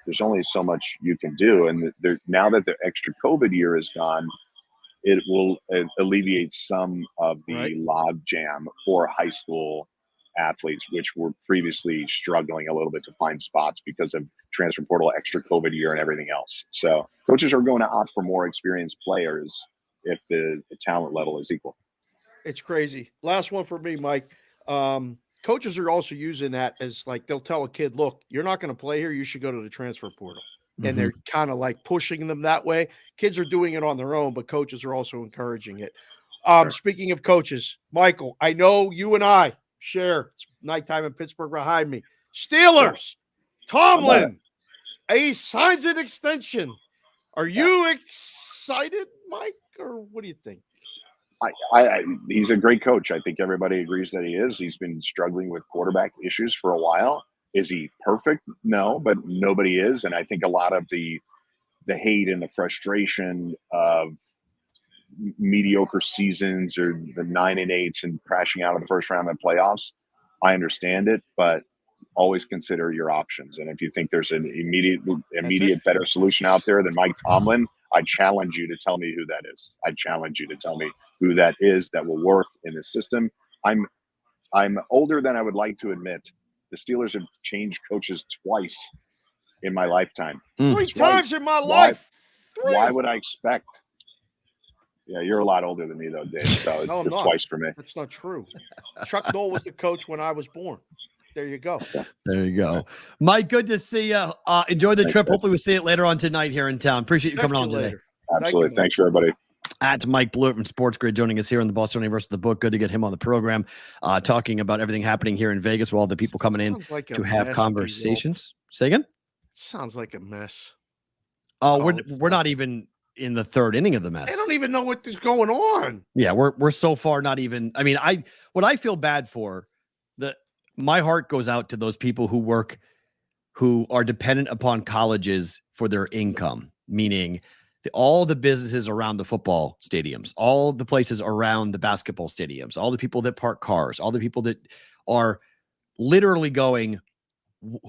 there's only so much you can do. And now that the extra COVID year is gone, it will alleviate some of the log jam for high school athletes, which were previously struggling a little bit to find spots because of transfer portal, extra COVID year, and everything else. So coaches are going to opt for more experienced players if the talent level is equal. It's crazy. Last one for me, Mike. Coaches are also using that as like they'll tell a kid, look, you're not going to play here. You should go to the transfer portal. And they're kind of like pushing them that way. Kids are doing it on their own, but coaches are also encouraging it. Speaking of coaches, Michael, I know you and I share. It's nighttime in Pittsburgh behind me. Steelers, Tomlin, he signs an extension. Are you excited, Mike, or what do you think? He's a great coach. I think everybody agrees that he is. He's been struggling with quarterback issues for a while. Is he perfect? No, but nobody is. And I think a lot of the hate and the frustration of mediocre seasons or the 9-8s and crashing out of the first round of the playoffs, I understand it, but always consider your options. And if you think there's an immediate better solution out there than Mike Tomlin, I challenge you to tell me who that is. I challenge you to tell me who that is that will work in this system. I'm older than I would like to admit. The Steelers have changed coaches twice in my lifetime. 3 times in my life. Why would I expect? Yeah, you're a lot older than me, though, Dave. So No, it's twice for me. That's not true. Chuck Noll was the coach when I was born. There you go. There you go. Mike, good to see you. Enjoy the trip. Hopefully we'll see it later on tonight here in town. Appreciate you coming on today. Absolutely. Thanks for everybody. At Mike Blewett from Sports Grid joining us here in the Boston Universe of the Book. Good to get him on the program, talking about everything happening here in Vegas with all the people coming in to have conversations. Say again? Sounds like a mess. Oh, we're not even in the third inning of the mess. I don't even know what is going on. Yeah, we're so far not even. I mean, what I feel bad for, my heart goes out to those people who are dependent upon colleges for their income, meaning all the businesses around the football stadiums, all the places around the basketball stadiums, all the people that park cars, all the people that are literally going,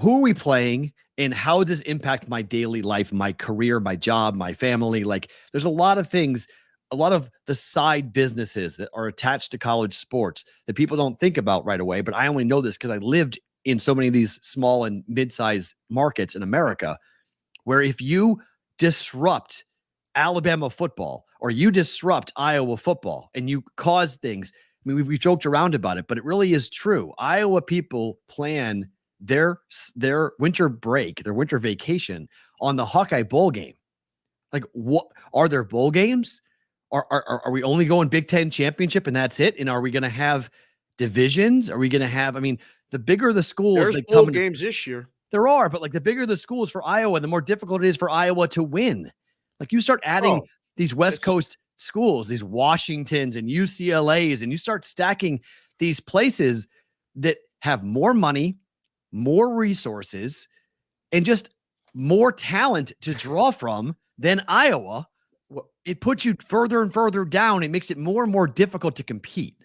who are we playing and how does this impact my daily life, my career, my job, my family? Like there's a lot of things, a lot of the side businesses that are attached to college sports that people don't think about right away. But I only know this because I lived in so many of these small and mid-sized markets in America, where if you disrupt Alabama football or you disrupt Iowa football and you cause things, I mean, we've joked around about it, but it really is true. Iowa people plan their winter break, their winter vacation on the Hawkeye Bowl game. Like, what are there bowl games? Are we only going Big Ten championship and that's it? And are we going to have divisions? Are we going to have? I mean, the bigger the schools, There's they bowl come games this year. There are, but like the bigger the schools for Iowa, the more difficult it is for Iowa to win. Like you start adding these West Coast schools, these Washingtons and UCLAs, and you start stacking these places that have more money, more resources, and just more talent to draw from than Iowa. It puts you further and further down. It makes it more and more difficult to compete.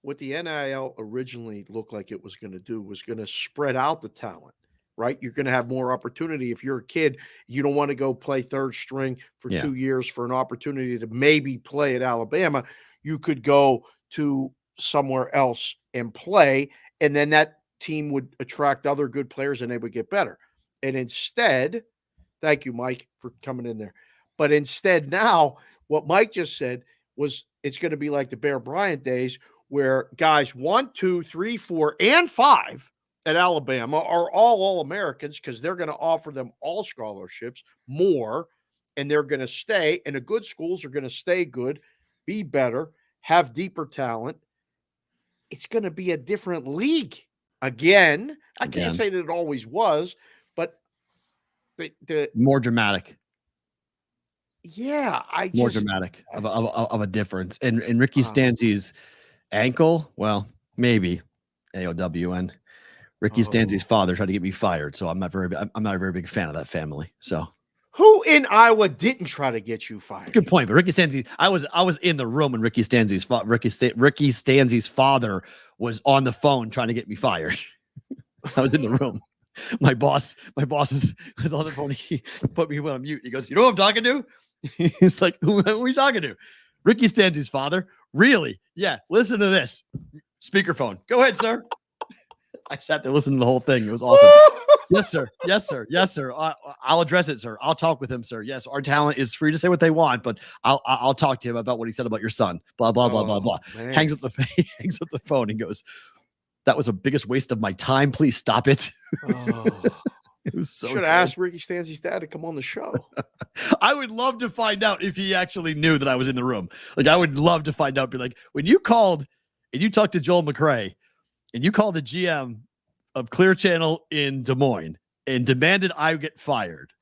What the NIL originally looked like it was going to do was going to spread out the talent, right? You're going to have more opportunity. If you're a kid, you don't want to go play third string for 2 years for an opportunity to maybe play at Alabama. You could go to somewhere else and play, and then that team would attract other good players and they would get better. And instead, thank you, Mike, for coming in there. But instead now, what Mike just said was it's going to be like the Bear Bryant days where guys 1, 2, 3, 4, and 5 at Alabama are all Americans because they're going to offer them all scholarships, more, and they're going to stay. And the good schools are going to stay good, be better, have deeper talent. It's going to be a different league again. I can't say that it always was, but the more dramatic. Yeah, more dramatic of a difference. And Ricky Stanzi's ankle, well, maybe AOWN. Ricky Stanzi's father tried to get me fired, so I'm not a very big fan of that family. So who in Iowa didn't try to get you fired? Good point. But Ricky Stanzi, I was in the room when Ricky Stanzi's father was on the phone trying to get me fired. I was in the room. My boss was on the phone. He put me on mute. He goes, "You know who I'm talking to?" He's like, who are you talking to? Ricky Stanzi's father. Really? Yeah. Listen to this. Speakerphone. Go ahead, sir. I sat there listening to the whole thing. It was awesome. Yes, sir. Yes, sir. Yes, sir. I'll address it, sir. I'll talk with him, sir. Yes, our talent is free to say what they want, but I'll talk to him about what he said about your son. Blah blah blah blah blah. Hangs up the phone and goes, "That was the biggest waste of my time. Please stop it." It was so should have asked Ricky Stanzi's dad to come on the show. I would love to find out if he actually knew that I was in the room. Like, I would love to find out. Be like, when you called and you talked to Joel McRae and you called the GM of Clear Channel in Des Moines and demanded I get fired,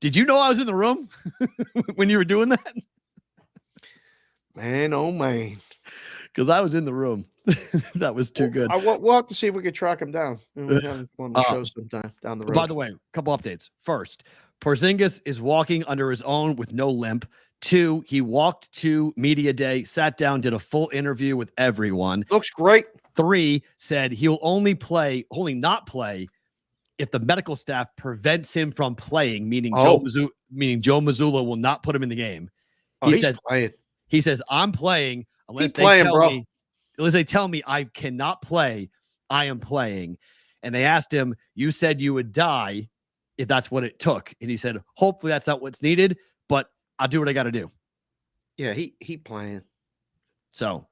did you know I was in the room when you were doing that? Man, oh man. Because I was in the room. That was too good. We'll have to see if we can track him down. We'll have him on the show sometime down the road. By the way, a couple updates. First, Porzingis is walking under his own with no limp. 2, he walked to media day, sat down, did a full interview with everyone. Looks great. 3, said he'll only not play if the medical staff prevents him from playing, meaning Joe Mazzulla will not put him in the game. He says, I'm playing unless they tell me I cannot play, I am playing. And they asked him, you said you would die if that's what it took. And he said, hopefully that's not what's needed, but I'll do what I got to do. Yeah, he playing. So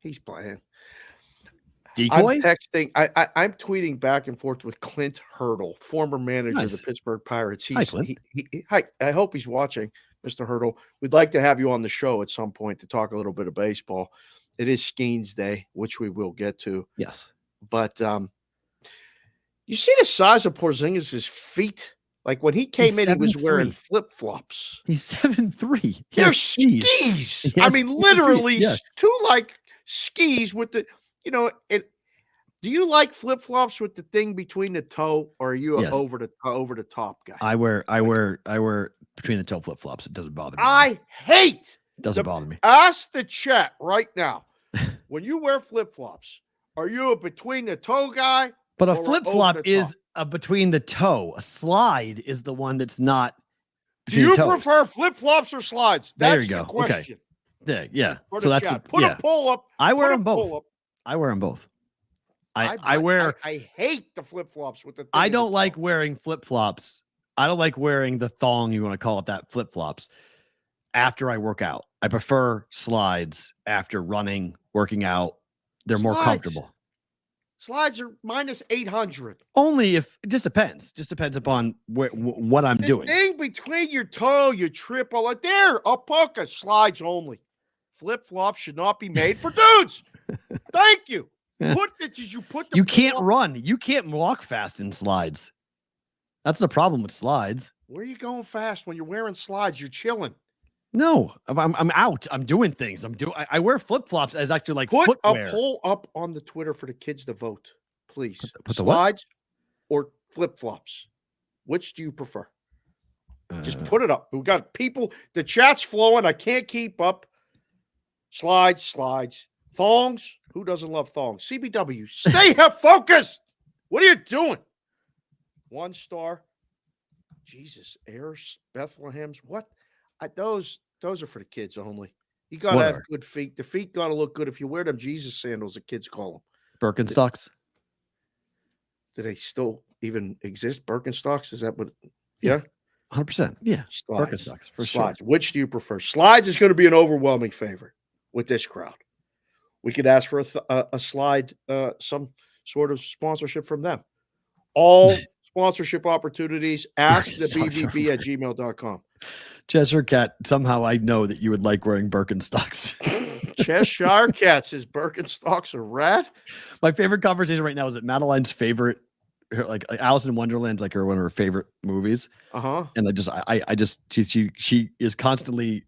he's playing. Decoy? I'm texting. I'm tweeting back and forth with Clint Hurdle, former manager of the Pittsburgh Pirates. Hi, Clint. Hi, I hope he's watching, Mr. Hurdle. We'd like to have you on the show at some point to talk a little bit of baseball. It is Skeens Day, which we will get to. Yes. But you see the size of Porzingis' feet? Like when he came in, he was wearing flip-flops. He's 7'3". They're skis. I mean, literally two like skis with the, do you like flip-flops with the thing between the toe, or are you an over the top guy? I wear between the toe flip-flops. It doesn't bother me. It doesn't bother me. Ask the chat right now. When you wear flip-flops, are you a between the toe guy? But a flip-flop is a between the toe. A slide is the one that's not between the toes. Do you prefer flip-flops or slides? That's there you the go. question. Okay. Yeah. So that's put a pull up. I wear them both. I hate the flip-flops with the thing. I don't like wearing flip-flops. I don't like wearing the thong, you want to call it that, flip-flops, after I work out. I prefer slides after running, working out. They're more comfortable. Slides are minus 800. Only if it just depends. Just depends upon what I'm doing. The thing between your toe, your trip, all that there, alpaca slides only. Flip flops should not be made for dudes. Thank you. You can't run. You can't walk fast in slides. That's the problem with slides. Where are you going fast when you're wearing slides? You're chilling. No, I'm out. I'm doing things. I wear flip flops as actually like Put footwear. a poll up on the Twitter for the kids to vote, please. Put the slides or flip flops? Which do you prefer? Just put it up. We got people. The chat's flowing. I can't keep up. Slides. Thongs. Who doesn't love thongs? CBW. Stay focused. What are you doing? 1 star. Jesus. Heirs. Bethlehem's. What? Those are for the kids only. You got to have good feet. The feet got to look good. If you wear them Jesus sandals, the kids call them Birkenstocks. Do they still even exist? Birkenstocks? Is that what? Yeah. 100%. Yeah. Slides. Birkenstocks for Slides. sure. Which do you prefer? Slides is going to be an overwhelming favorite with this crowd. We could ask for a slide, some sort of sponsorship from them. All sponsorship opportunities, ask the BBB at gmail.com. Cheshire Cat, somehow I know that you would like wearing Birkenstocks. Cheshire Cat says Birkenstocks are rad. My favorite conversation right now is that Madeline's favorite, like Alice in Wonderland, like one of her favorite movies. And I just she is constantly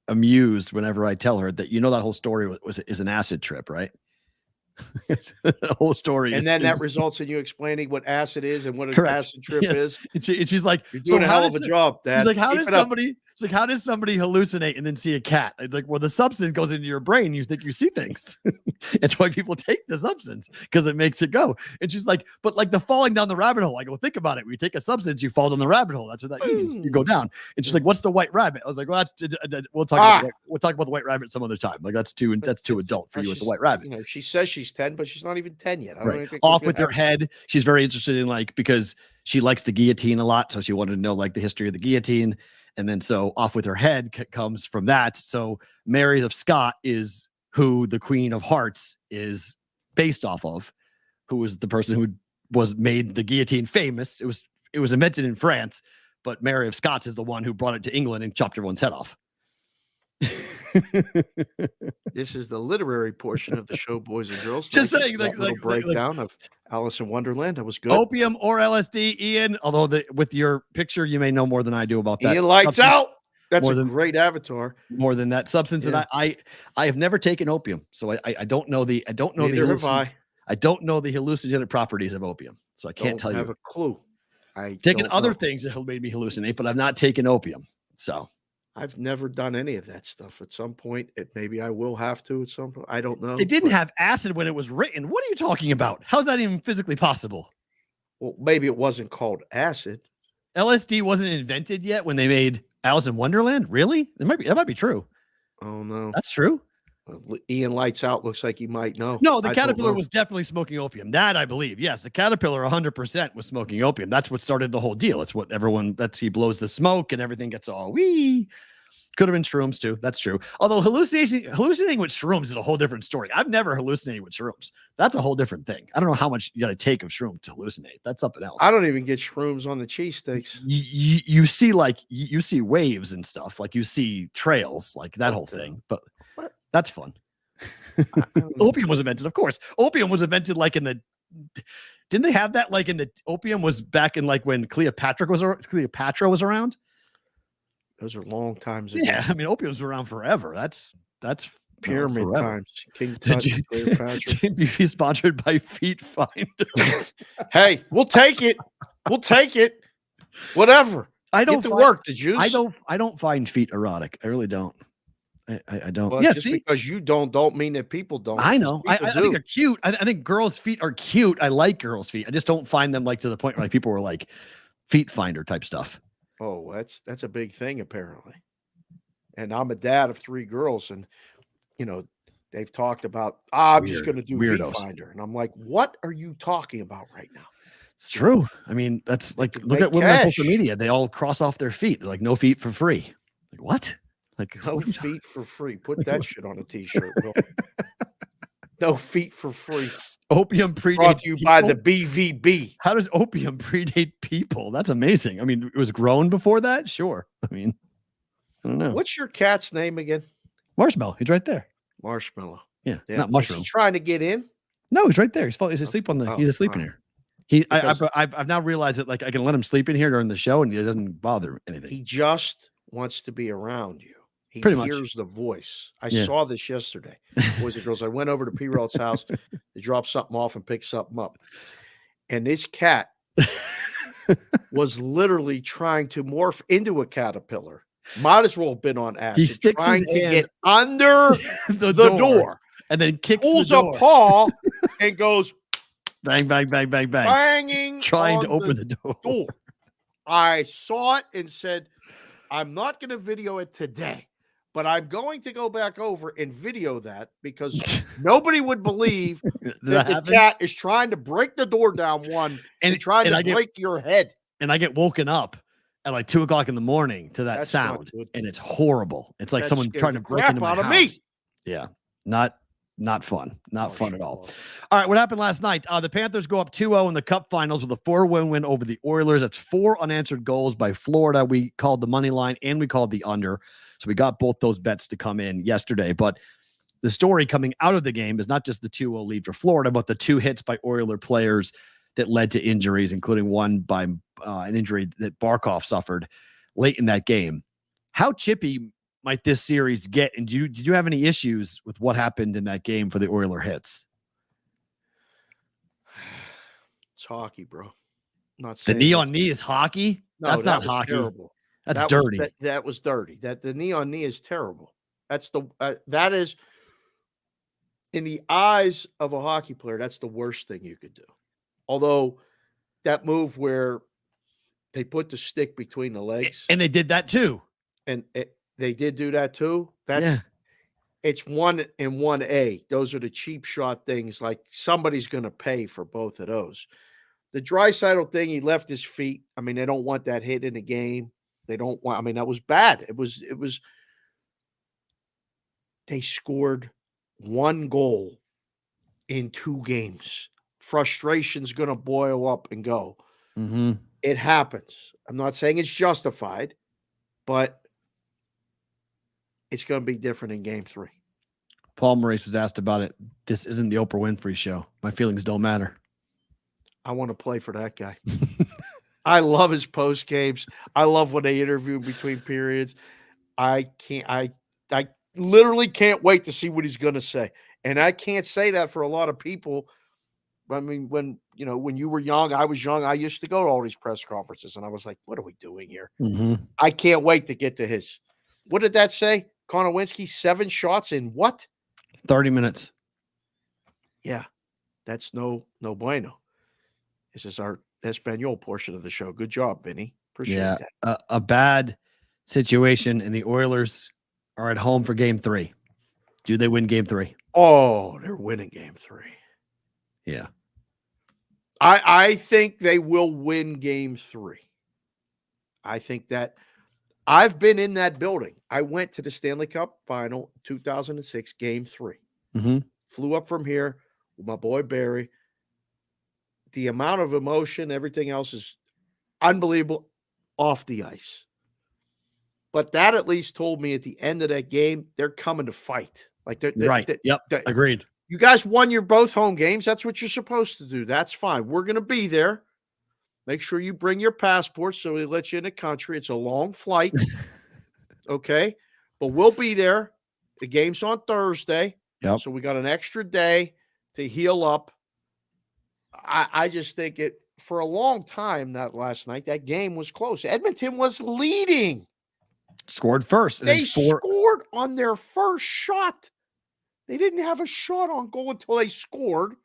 amused whenever I tell her that that whole story is an acid trip, right? The whole story, and then that results in you explaining what acid is and what an correct. acid trip is. And she's like, "You're doing a hell of a job, Dad." She's like, how does somebody hallucinate and then see a cat? It's like, well, the substance goes into your brain. You think you see things. It's why people take the substance, because it makes it go. And she's like, but like the falling down the rabbit hole. I go, think about it. When you take a substance, you fall down the rabbit hole. That's what that means. You go down. And she's like, what's the white rabbit? I was like, well, we'll talk about the white rabbit some other time. Like that's too adult for you with the white rabbit. She says she's 10, but she's not even 10 yet. I don't right. Off with her head. She's very interested in because she likes the guillotine a lot. So she wanted to know the history of the guillotine. And then so off with her head comes from that. So Mary of Scott is who the Queen of Hearts is based off of, who was the person who was made the guillotine famous. It was invented in France, but Mary of Scots is the one who brought it to England and chopped everyone's head off. This is the literary portion of the show, boys and girls. Just saying, breakdown of Alice in Wonderland. That was good. Opium or LSD, Ian. Although with your picture, you may know more than I do about that. Ian lights out. That's a great avatar. More than that substance, and I have never taken opium, so I don't know the I don't know the hallucinogenic properties of opium, so I can't tell you. I have a clue. I've taken other things that made me hallucinate, but I've not taken opium. So I've never done any of that stuff. At some point, maybe I will have to. At some point, I don't know. They didn't have acid when it was written. What are you talking about? How's that even physically possible? Well, maybe it wasn't called acid. LSD wasn't invented yet when they made Alice in Wonderland? Really? That might be true. Oh no, that's true. Ian lights out. Looks like he might know. No, the caterpillar was definitely smoking opium. That I believe. Yes, the caterpillar 100% was smoking opium. That's what started the whole deal. It's what he blows the smoke and everything gets all wee. Could have been shrooms too. That's true. Although hallucinating with shrooms is a whole different story. I've never hallucinated with shrooms. That's a whole different thing. I don't know how much you got to take of shroom to hallucinate. That's something else. I don't even get shrooms on the cheesesteaks. You see you see waves and stuff. Like you see trails, like that whole thing. But that's fun. Opium was invented, of course. Opium was invented didn't they have that opium was back in when Cleopatra was around? Those are long times ago. Yeah, I mean, opium's been around forever. That's pyramid times. King Tut, Cleopatra. TBV sponsored by Feet Finder. Hey, we'll take it. We'll take it. Whatever. I don't work the juice. I don't find feet erotic. I really don't. I don't. Well, just because you don't mean that people don't. I know. I think they're cute. I think girls' feet are cute. I like girls' feet. I just don't find them to the point where people were Feet Finder type stuff. Oh, that's a big thing apparently. And I'm a dad of 3 girls, and they've talked about I'm just going to do Feet Finder, and I'm like, what are you talking about right now? It's true. I mean, that's look at women on social media. They all cross off their feet. They're no feet for free. What? No feet for free. Put that shit on a t-shirt. No feet for free. Opium predates Brought to you people? by the BVB. How does opium predate people? That's amazing. I mean, it was grown before that? Sure. I mean, I don't know. What's your cat's name again? Marshmallow. He's right there. Marshmallow. Yeah, Yeah. not Is mushroom. he trying to get in? No, he's right there. He's asleep on the. Oh, He's asleep in all right. here. Because- I've now realized that like I can let him sleep in here during the show and it doesn't bother anything. He just wants to be around you. He Pretty much. hears the voice. I Yeah. saw this yesterday. Boys and girls, I went over to P-Rod's house to drop something off and pick something up. And this cat was literally trying to morph into a caterpillar. Might as well have been on acid. He sticks his trying to hand get under the door. and then kicks Pulls the a door. paw and goes Bang, bang, bang, bang, bang. banging Trying to on open the door. door. I saw it and said, I'm not going to video it today, but I'm going to go back over and video that because nobody would believe that the happens? cat is trying to break the door down and trying to break your head. And I get woken up at like 2:00 in the morning to that That's not sound, good. and it's horrible. It's like That someone scared trying the to break crap into my out of house. me. Yeah, not fun. Not fun at all. Marshmallow. All right, what happened last night? The Panthers go up 2-0 in the Cup Finals with a 4-1 win over the Oilers. That's 4 unanswered goals by Florida. We called the money line and we called the under. So we got both those bets to come in yesterday. But the story coming out of the game is not just the 2-0 lead for Florida, but the 2 hits by Oiler players that led to injuries, including one by an injury that Barkov suffered late in that game. How chippy might this series get? And did you have any issues with what happened in that game for the Oiler hits? It's hockey, bro. Not The saying knee it's- on knee is hockey? No, That's that not was hockey. Terrible. That's That dirty. That was dirty. That the knee on knee is terrible. That's that is in the eyes of a hockey player. That's the worst thing you could do. Although that move where they put the stick between the legs And they did that too. and they did do that too. Yeah. It's 1 and 1A. Those are the cheap shot things. Like somebody's going to pay for both of those. The Draisaitl thing, he left his feet. I mean, they don't want that hit in the game. They don't want. I mean, that was bad. It was. They scored 1 goal in 2 games. Frustration's going to boil up and go. Mm-hmm. It happens. I'm not saying it's justified, but it's going to be different in game 3. Paul Maurice was asked about it. This isn't the Oprah Winfrey show. My feelings don't matter. I want to play for that guy. I love his post games. I love when they interview him between periods. I literally can't wait to see what he's going to say. And I can't say that for a lot of people. I mean, when you were young, I was young. I used to go to all these press conferences and I was like, what are we doing here? Mm-hmm. I can't wait to get to his. What did that say? Konowinski, 7 shots in what? 30 minutes. Yeah, that's no bueno. This is our Espanol portion of the show. Good job, Vinny. Appreciate that. A bad situation, and the Oilers are at home for game 3. Do they win game 3? Oh, they're winning game 3. Yeah. I think they will win game 3. I think that I've been in that building. I went to the Stanley Cup final 2006, game 3. Mm-hmm. Flew up from here with my boy Barry. The amount of emotion, everything else is unbelievable off the ice. But that at least told me at the end of that game, they're coming to fight. Like they're Right. Yep. Agreed. You guys won your both home games. That's what you're supposed to do. That's fine. We're going to be there. Make sure you bring your passport so we let you in the country. It's a long flight. Okay. But we'll be there. The game's on Thursday. Yep. So we got an extra day to heal up. I just think it for a long time that last night, that game was close. Edmonton was leading. Scored first. And They then scored on their first shot. They didn't have a shot on goal until they scored.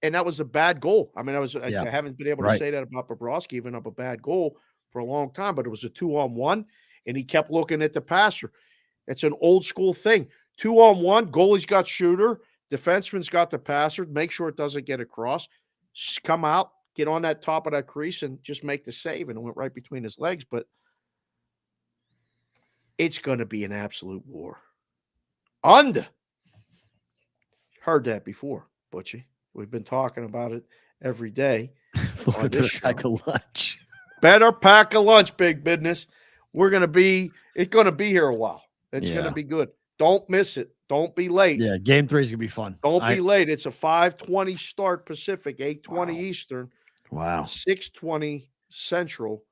And that was a bad goal. I mean, I haven't been able to say that about Bobrovsky giving up a bad goal for a long time, but it was a 2-on-1, and he kept looking at the passer. It's an old school thing. 2-on-1, goalie's got shooter, defenseman's got the passer, make sure it doesn't get across. Just come out, get on that top of that crease, and just make the save. And it went right between his legs. But it's going to be an absolute war. Under. Heard that before, Butchie. We've been talking about it every day. Florida better pack a lunch. Better pack a lunch, big business. It's going to be here a while. It's going to be good. Don't miss it. Don't be late. Yeah, game 3 is going to be fun. Don't be late. It's a 5:20 start Pacific, 8:20 Eastern. Wow. 6:20 Central.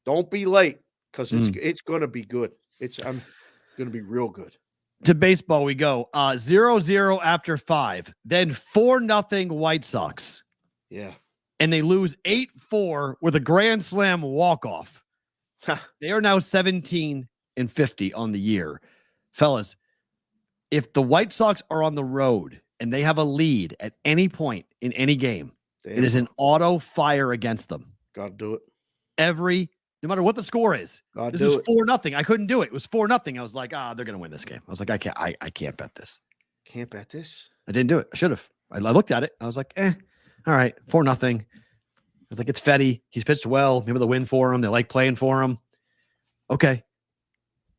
Don't be late because it's going to be good. I'm going to be real good. To baseball we go. 0-0 after 5. Then 4-0 White Sox. Yeah. And they lose 8-4 with a grand slam walk-off. They are now 17-50 on the year. Fellas, if the White Sox are on the road and they have a lead at any point in any game, it is an auto fire against them. Got to do it. No matter what the score is. This was 4-0. I couldn't do it. It was 4-0. I was like, they're going to win this game. I was like, I can't bet this. Can't bet this? I didn't do it. I should have. I looked at it. I was like, all right, 4-0. I was like, it's Fetty. He's pitched well. Maybe they'll win for him. They like playing for him. Okay.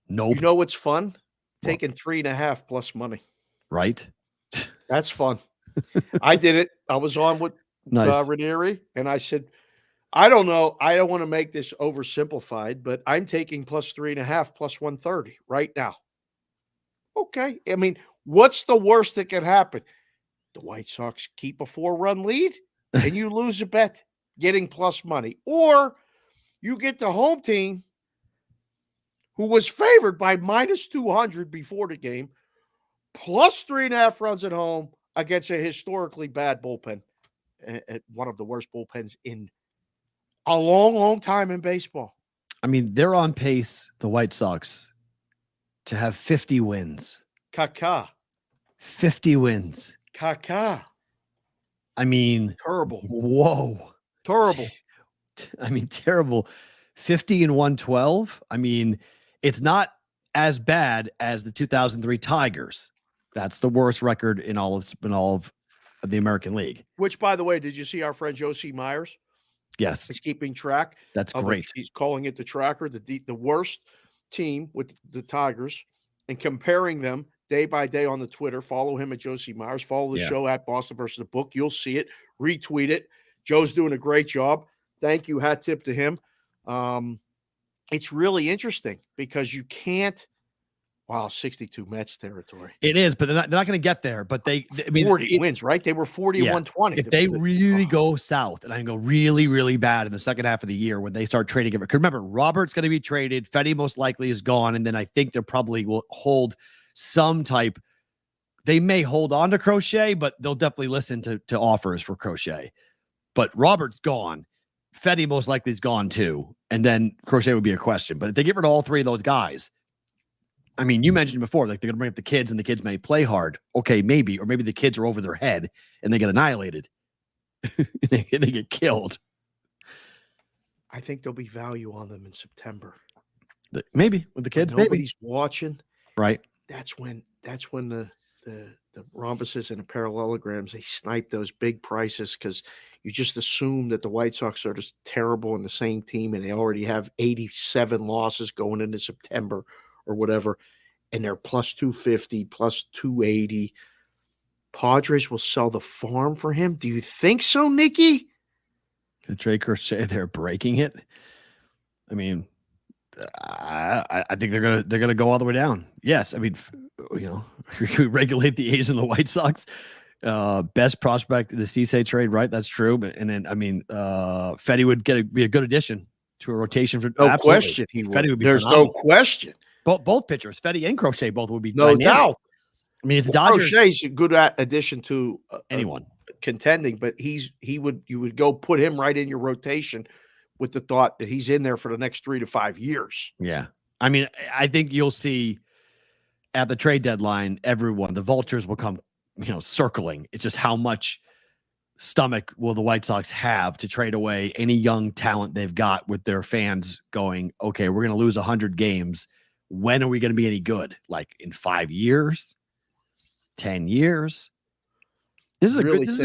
Nope. You know what's fun? Taking 3.5 plus money. Right. That's fun. I did it. I was on with Nice. Ranieri, and I said, I don't know. I don't want to make this oversimplified, but I'm taking plus 3.5 plus 130 right now. Okay. I mean, what's the worst that can happen? The White Sox keep a 4-run lead and you lose a bet getting plus money. Or you get the home team who was favored by minus 200 before the game, plus 3.5 runs at home against a historically bad bullpen, at one of the worst bullpens in a long, long time in baseball. I mean, they're on pace, the White Sox, to have 50 wins. 50 wins. I mean, terrible. Whoa. Terrible. I mean, terrible. 50 and 112. I mean, it's not as bad as the 2003 Tigers. That's the worst record in all of the American League. Which, by the way, did you see our friend Josie Myers? Yes. He's keeping track. That's great. He's calling it the tracker, the worst team with the Tigers, and comparing them day by day on the Twitter. Follow him at Josie Myers. Follow the show at Boston versus the Book. You'll see it. Retweet it. Joe's doing a great job. Thank you. Hat tip to him. It's really interesting because you can't. Wow, 62 Mets territory. It is, but they're not going to get there. But I mean, 40 wins, right? They were 40-120. If they really go south, and I can go really, really bad in the second half of the year when they start trading, because remember, Robert's going to be traded. Fetty most likely is gone, and then I think they probably will hold some type. They may hold on to Crochet, but they'll definitely listen to offers for Crochet. But Robert's gone. Fetty most likely is gone too, and then Crochet would be a question. But if they get rid of all three of those guys. I mean, you mentioned before, like they're going to bring up the kids and the kids may play hard. Okay, maybe. Or maybe the kids are over their head and they get annihilated. they get killed. I think there'll be value on them in September. Maybe. With the kids, when maybe. Nobody's watching. Right. That's when the rhombuses and the parallelograms, they snipe those big prices because you just assume that the White Sox are just terrible and the same team and they already have 87 losses going into September or whatever, and they're plus 250, plus 280. Padres will sell the farm for him. Do you think so, Nikki? The Trey Crochet, they're breaking it. I mean, I think they're gonna go all the way down. Yes, I mean, we regulate the A's and the White Sox. Best prospect in the Cisse trade, right? That's true. But and then I mean, Fetty would be a good addition to a rotation for no question. Fetty would be. There's phenomenal. no question. Both pitchers, Fetty and Crochet, both would be no dynamic. doubt. I mean, if the Dodgers, Crochet's a good addition to anyone contending, but you would go put him right in your rotation with the thought that he's in there for the next 3 to 5 years. Yeah, I mean, I think you'll see at the trade deadline, the vultures will come, circling. It's just how much stomach will the White Sox have to trade away any young talent they've got with their fans going, okay, we're going to lose 100 games. When are we going to be any good? Like in 5 years, 10 years? This is a good point. This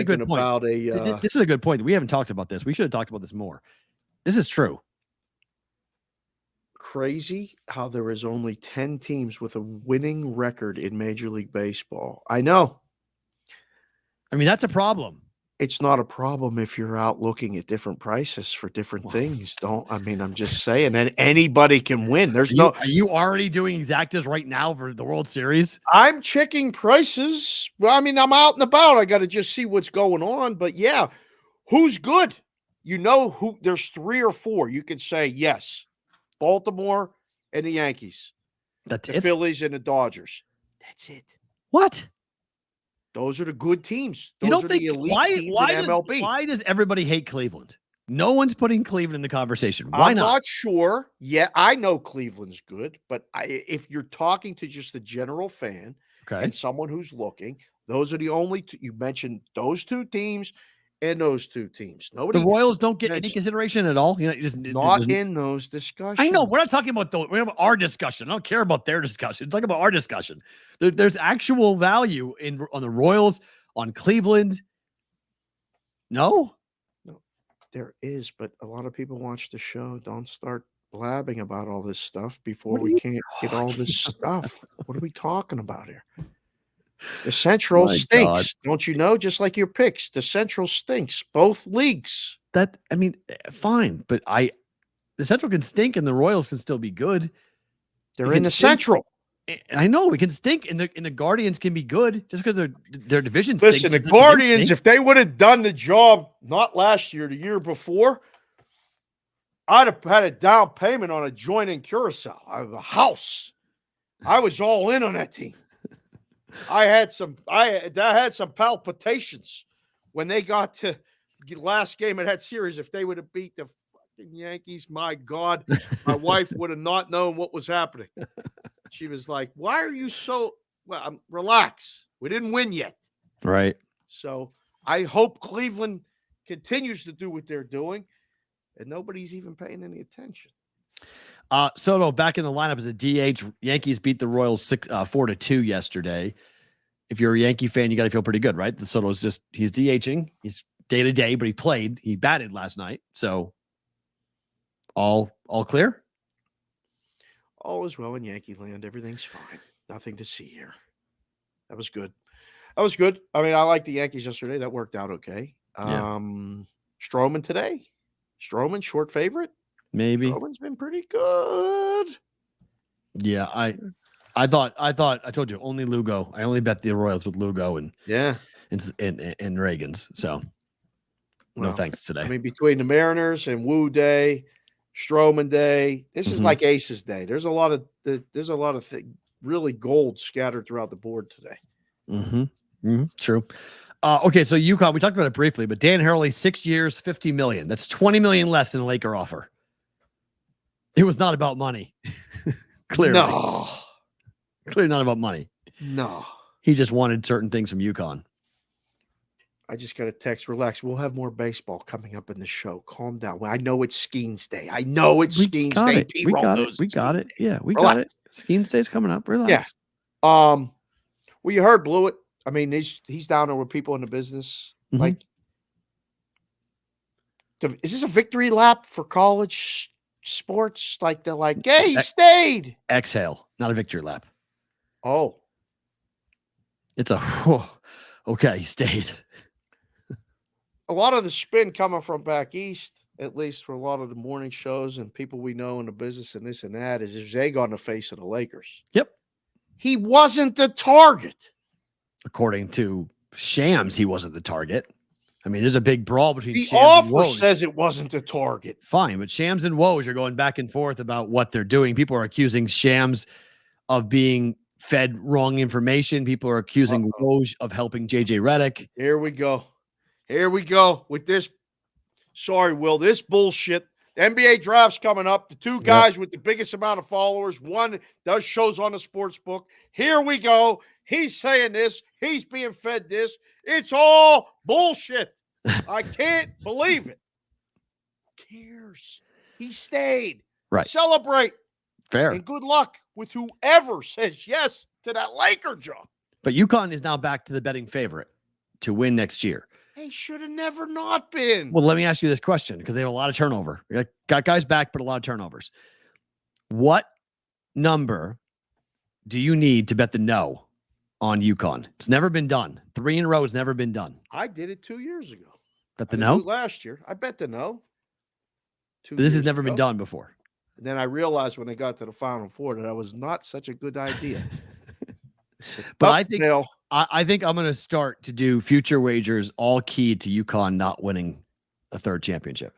is a good point. We haven't talked about this. We should have talked about this more. This is true. Crazy how there is only 10 teams with a winning record in Major League Baseball. I know. I mean, that's a problem. It's not a problem if you're out looking at different prices for different things. I'm just saying, and anybody can win. Are you already doing exactas right now for the World Series? I'm checking prices. Well, I mean, I'm out and about. I got to just see what's going on. But yeah, who's good? Who? There's 3 or 4. You could say yes, Baltimore and the Yankees. That's the it. Phillies and the Dodgers. That's it. What? Those are the good teams. You Those don't are think the elite teams in MLB. Why does everybody hate Cleveland? No one's putting Cleveland in the conversation. Why I'm not? not sure. Yeah, I know Cleveland's good, but if you're talking to just a general fan and someone who's looking, those are the only two. You mentioned those 2 teams and those 2 teams. Nobody. The Royals don't get any consideration at all. Not in those discussions. I know. We're not talking about we're about our discussion. I don't care about their discussion. It's talking about our discussion. There's actual value on the Royals, on Cleveland. No, there is, but a lot of people watch the show. Don't start blabbing about all this stuff before we can't get all this stuff. What are we talking about here? The Central stinks. God. Don't you know? Just like your picks, the Central stinks. Both leagues. Fine, but the Central can stink and the Royals can still be good. They're in the Central. I know we can stink, and the Guardians can be good just because their division stinks. Listen, the Guardians, if they would have done the job not last year, the year before, I'd have had a down payment on a joint in Curacao. I have a house. I was all in on that team. I had some palpitations when they got to the last game of that series. If they would have beat the fucking Yankees, my God, my wife would have not known what was happening. She was like, "Why are you so relax? We didn't win yet." Right. So I hope Cleveland continues to do what they're doing, and nobody's even paying any attention. Soto back in the lineup as a DH. Yankees beat the Royals 4-2 yesterday. If you're a Yankee fan, you got to feel pretty good, right? The Soto's he's DHing. He's day to day, but he batted last night. So all clear. All is well in Yankee land. Everything's fine. Nothing to see here. That was good. I mean, I liked the Yankees yesterday. That worked out okay. Yeah. Stroman today. Stroman, short favorite. Maybe. Stroman's been pretty good. Yeah, I thought I told you only Lugo. I only bet the Royals with Lugo and Reagans. So no thanks today. I mean, between the Mariners and Wu Day, Stroman Day, this is like Aces Day. There's a lot of really gold scattered throughout the board today. True. Okay, so UConn, we talked about it briefly, but Dan Hurley, 6 years, $50 million. That's $20 million less than the Laker offer. It was not about money. Clearly. No. Clearly not about money. No. He just wanted certain things from UConn. I just got a text. Relax. We'll have more baseball coming up in the show. Calm down. I know it's Skeens Day. We got it. Yeah, we got it. Skeens Day's coming up. Relax. Yeah. Well, you heard Blewett. I mean, he's down there with people in the business. Like, is this a victory lap for college sports? Like, they're like, hey, he stayed. Exhale, not a victory lap. Oh. It's okay, he stayed. A lot of the spin coming from back east, at least for a lot of the morning shows and people we know in the business and this and that, is there's egg on the face of the Lakers. Yep. He wasn't the target. According to Shams, he wasn't the target. I mean, there's a big brawl between the Shams and Woj. offer says it wasn't the target. Fine, but Shams and Woj are going back and forth about what they're doing. People are accusing Shams of being fed wrong information. People are accusing Woj of helping JJ Redick. Here we go with this. Sorry, Will, this bullshit. The NBA draft's coming up. The 2 guys with the biggest amount of followers. One does shows on the sports book. Here we go. He's saying this. He's being fed this. It's all bullshit. I can't believe it. Who cares? He stayed. Right. Celebrate. Fair. And good luck with whoever says yes to that Laker job. But UConn is now back to the betting favorite to win next year. They should have never not been. Well, let me ask you this question because they have a lot of turnover. Got guys back, but a lot of turnovers. What number do you need to bet the no on UConn. It's never been done. 3 in a row has never been done. I did it 2 years ago. Bet the I no? didn't do it last year. I bet the no. But this has never been done before. And then I realized when they got to the Final Four that was not such a good idea. But I think I'm going to start to do future wagers all keyed to UConn not winning a third championship.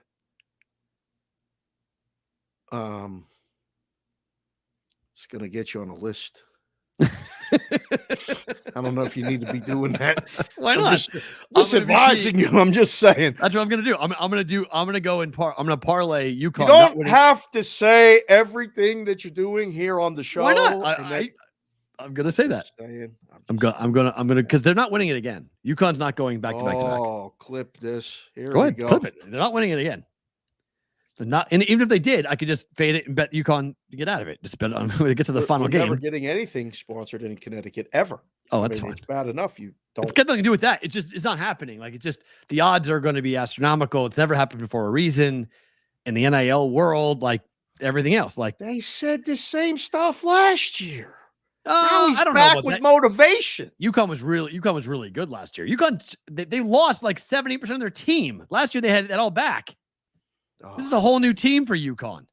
It's going to get you on a list. I don't know if you need to be doing that. Why not? Just advising you. I'm just saying. That's what I'm going to do. I'm going to go and I'm going to parlay UConn. You don't have to say everything that you're doing here on the show. Why not? I'm going to say that. I'm going to, because they're not winning it again. UConn's not going back to back. Oh, clip this. Here go ahead, we go. Clip it. They're not winning it again. They're not, and even if they did, I could just fade it and bet UConn to get out of it. Just bet on when they get to the final game. Never getting anything sponsored in Connecticut ever. Oh, that's fine. It's bad enough. You don't. It's got nothing to do with that. It's not happening. Like it's just the odds are going to be astronomical. It's never happened for a reason. In the NIL world, like everything else, like they said the same stuff last year. Now he's I don't back know with motivation. UConn was really good last year. UConn they lost like 70% of their team last year. They had it all back. This is a whole new team for UConn.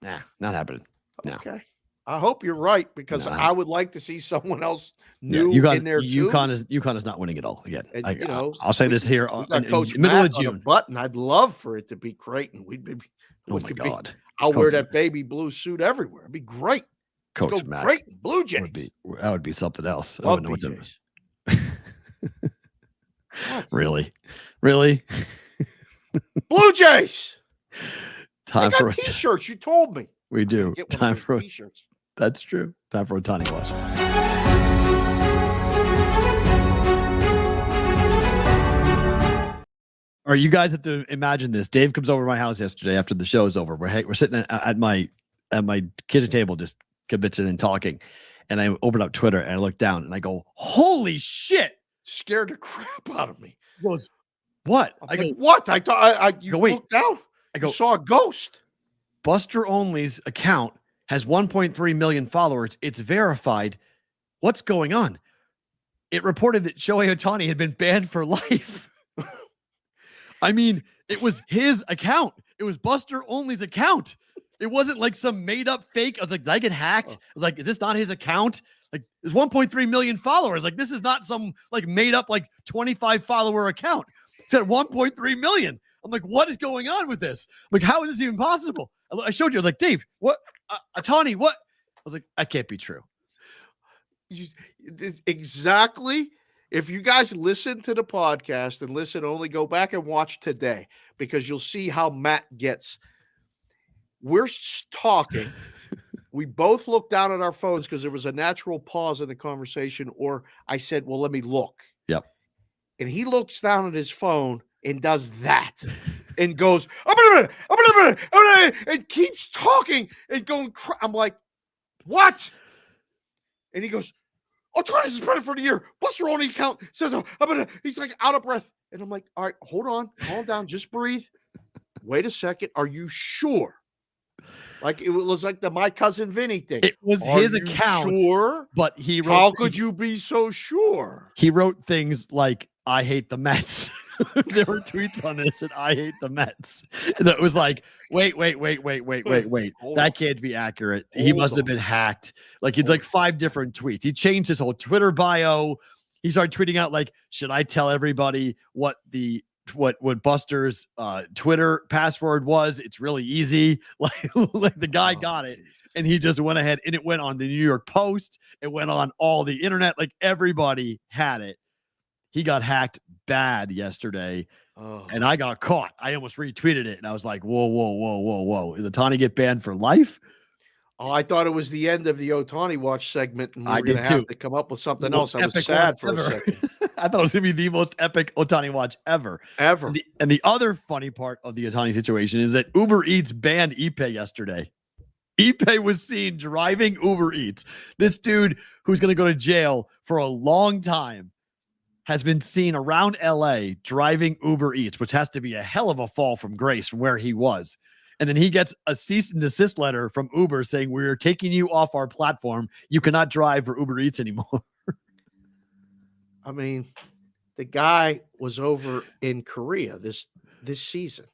Nah, not happening. No. Okay. I hope you're right because I would like to see someone else new in there too. UConn is not winning it all again. And, I'll say this here in Coach middle Matt of June. Button. I'd love for it to be Creighton. Oh my God! I'll wear that baby blue suit everywhere. It'd be great. Coach Matt, Creighton Blue Jays. That would be something else. Love I wouldn't know what Really? Blue Jays. Time for t-shirts. You told me. We do. Time for t-shirts. That's true. Time for Otani Watch. All right, you guys have to imagine this. Dave comes over to my house yesterday after the show's over. We're sitting at my kitchen table, just kibitzing and talking. And I open up Twitter and I look down and I go, "Holy shit!" Scared the crap out of me. He goes, "What?" I go, "What?" I thought you looked down. I go, saw a ghost. Buster Only's account has 1.3 million followers. It's verified. What's going on? It reported that Shohei Otani had been banned for life. I mean, it was his account. It was Buster Only's account. It wasn't like some made up fake. I was like, did I get hacked? I was like, is this not his account? Like, there's 1.3 million followers. Like, this is not some like made up like 25 follower account. It's at 1.3 million. I'm like, what is going on with this? I'm like, how is this even possible? I showed you. I was like, Dave, what? Otani, what? I was like, that can't be true. Exactly. If you guys listen to the podcast and only go back and watch today, because you'll see how Matt gets. We're talking. We both looked down at our phones because there was a natural pause in the conversation, or I said, well, let me look. Yep. And he looks down at his phone and does that and goes, I'm gonna, and keeps talking and going. I'm like, what? And he goes, Otani suspended for the year. Buster Only account says, he's like out of breath. And I'm like, all right, hold on, calm down, just breathe. Wait a second. Are you sure? Like it was like the My Cousin Vinny thing. It was his account. Sure, but he wrote. How could you be so sure? He wrote things like, "I hate the Mets." There were tweets on this, and "I hate the Mets." And it was like, wait. That can't be accurate. He must have been hacked. Like it's like 5 different tweets. He changed his whole Twitter bio. He started tweeting out like, "Should I tell everybody what Buster's Twitter password was? It's really easy." Like the guy got it, and he just went ahead, and it went on the New York Post. It went on all the internet. Like everybody had it. He got hacked bad yesterday, and I got caught. I almost retweeted it, and I was like, whoa. Is Otani get banned for life? Oh, I thought it was the end of the Otani Watch segment, and I we're going to have to come up with something else. I was sad for a second. I thought it was going to be the most epic Otani Watch ever. And the other funny part of the Otani situation is that Uber Eats banned Eppe yesterday. Eppe was seen driving Uber Eats. This dude who's going to go to jail for a long time has been seen around LA driving Uber Eats, which has to be a hell of a fall from grace from where he was. And then he gets a cease and desist letter from Uber saying, we're taking you off our platform. You cannot drive for Uber Eats anymore. I mean, the guy was over in Korea this season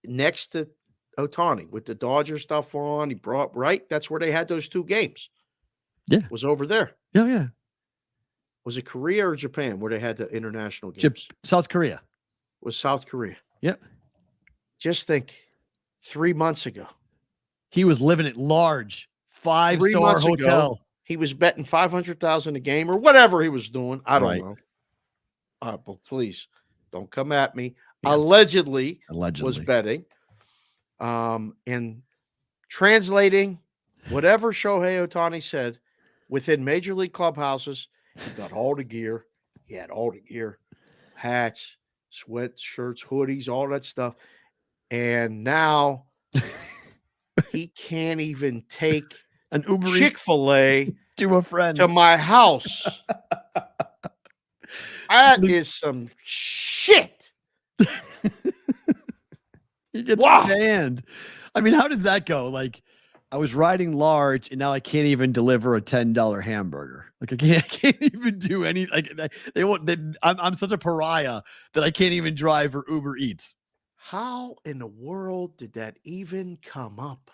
next to Otani with the Dodger stuff on. He brought right. That's where they had those 2 games. Yeah, was over there. Yeah. Was it Korea or Japan where they had the international games? South Korea. Was South Korea. Yep. Just think, 3 months ago, he was living at large, 5-star hotel. Ago, he was betting 500,000 a game or whatever he was doing. I don't know. But please don't come at me. Yes. Allegedly was betting. And translating whatever Shohei Otani said within major league clubhouses, he got all the gear. He had all the gear, hats, sweatshirts, hoodies, all that stuff. And now he can't even take an Uber Chick-fil-A to a friend to my house. That is some shit. He gets banned. I mean, how did that go? Like, I was riding large, and now I can't even deliver a $10 hamburger. Like, I can't even do any. Like, I'm such a pariah that I can't even drive for Uber Eats. How in the world did that even come up?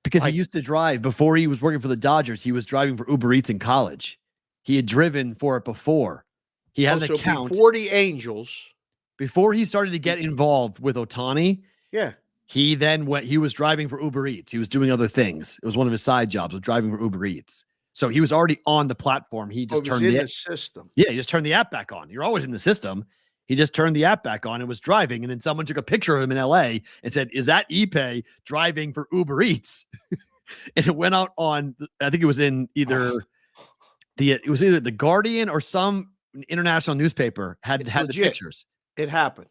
Because he used to drive before he was working for the Dodgers. He was driving for Uber Eats in college. He had driven for it before. He had an account before the Angels. Before he started to get involved with Otani. Yeah. He then he was driving for Uber Eats. He was doing other things. It was one of his side jobs, was driving for Uber Eats. So he was already on the platform. He just turned the system. Yeah, he just turned the app back on. You're always in the system. He just turned the app back on and was driving. And then someone took a picture of him in LA and said, is that Eppe driving for Uber Eats? And it went out on, I think it was in either the Guardian or some international newspaper had the pictures. It happened.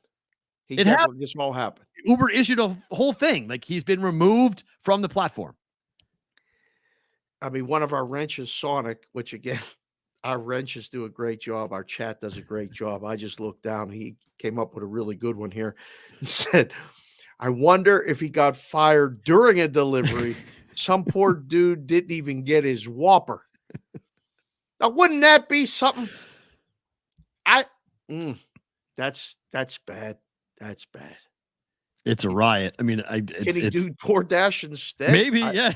This all happened. Uber issued a whole thing. Like, he's been removed from the platform. I mean, one of our wrenches, Sonic, which again, our wrenches do a great job. Our chat does a great job. I just looked down. He came up with a really good one here. He said, I wonder if he got fired during a delivery. Some poor dude didn't even get his Whopper. Now, wouldn't that be something? That's bad. That's bad. It's a riot. I mean, can he do DoorDash instead? Maybe, yeah.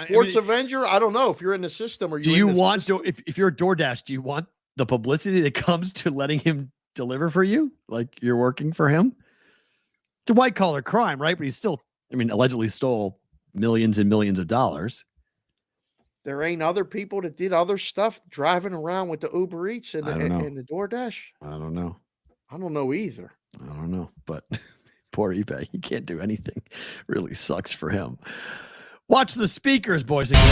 Sports Avenger? I don't know if you're in the system or do you want to, if you're a DoorDash, do you want the publicity that comes to letting him deliver for you? Like, you're working for him? It's a white collar crime, right? But he still, allegedly stole millions and millions of dollars. There ain't other people that did other stuff driving around with the Uber Eats and the DoorDash? I don't know. I don't know either. I don't know, but poor Eppe, he can't do anything. Really sucks for him. Watch the speakers, boys and girls.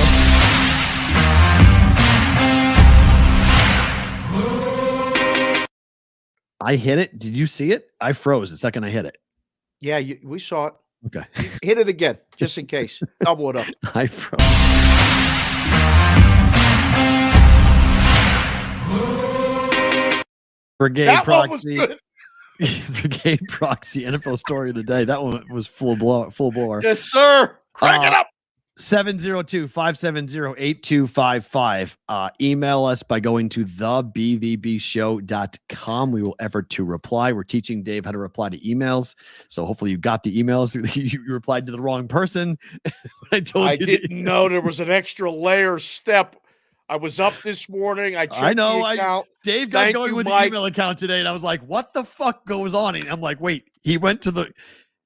I hit it. Did you see it? I froze the second I hit it. Yeah, we saw it. Okay. Hit it again, just in case. Double it up. I froze. Brigade Proxy. Brigade Proxy NFL story of the day. That one was full bore. Yes, sir. Crank it up. 702-570-8255. Email us by going to thebvbshow.com. We will effort to reply. We're teaching Dave how to reply to emails. So hopefully you got the emails. You replied to the wrong person. I didn't know there was an extra layer step. I was up this morning. I know. Dave got going with the email account today, and I was like, what the fuck goes on? And I'm like, wait, he went to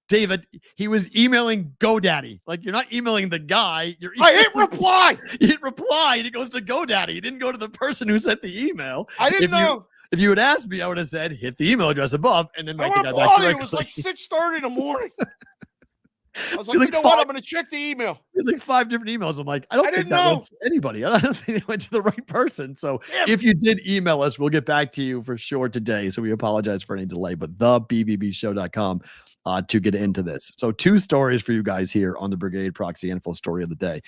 David, he was emailing GoDaddy. Like, you're not emailing the guy. I hit reply. You hit reply, and it goes to GoDaddy. You didn't go to the person who sent the email. I didn't know. If you had asked me, I would have said, hit the email address above, and then write the guy back directly. It was like 6:30 in the morning. I was like, what? I'm going to check the email. Like 5 different emails. I'm like, I don't think that went to anybody. I don't think they went to the right person. So if you did email us, we'll get back to you for sure today. So we apologize for any delay, but thebvbshow.com to get into this. So 2 stories for you guys here on the Brigade Proxy Info story of the day.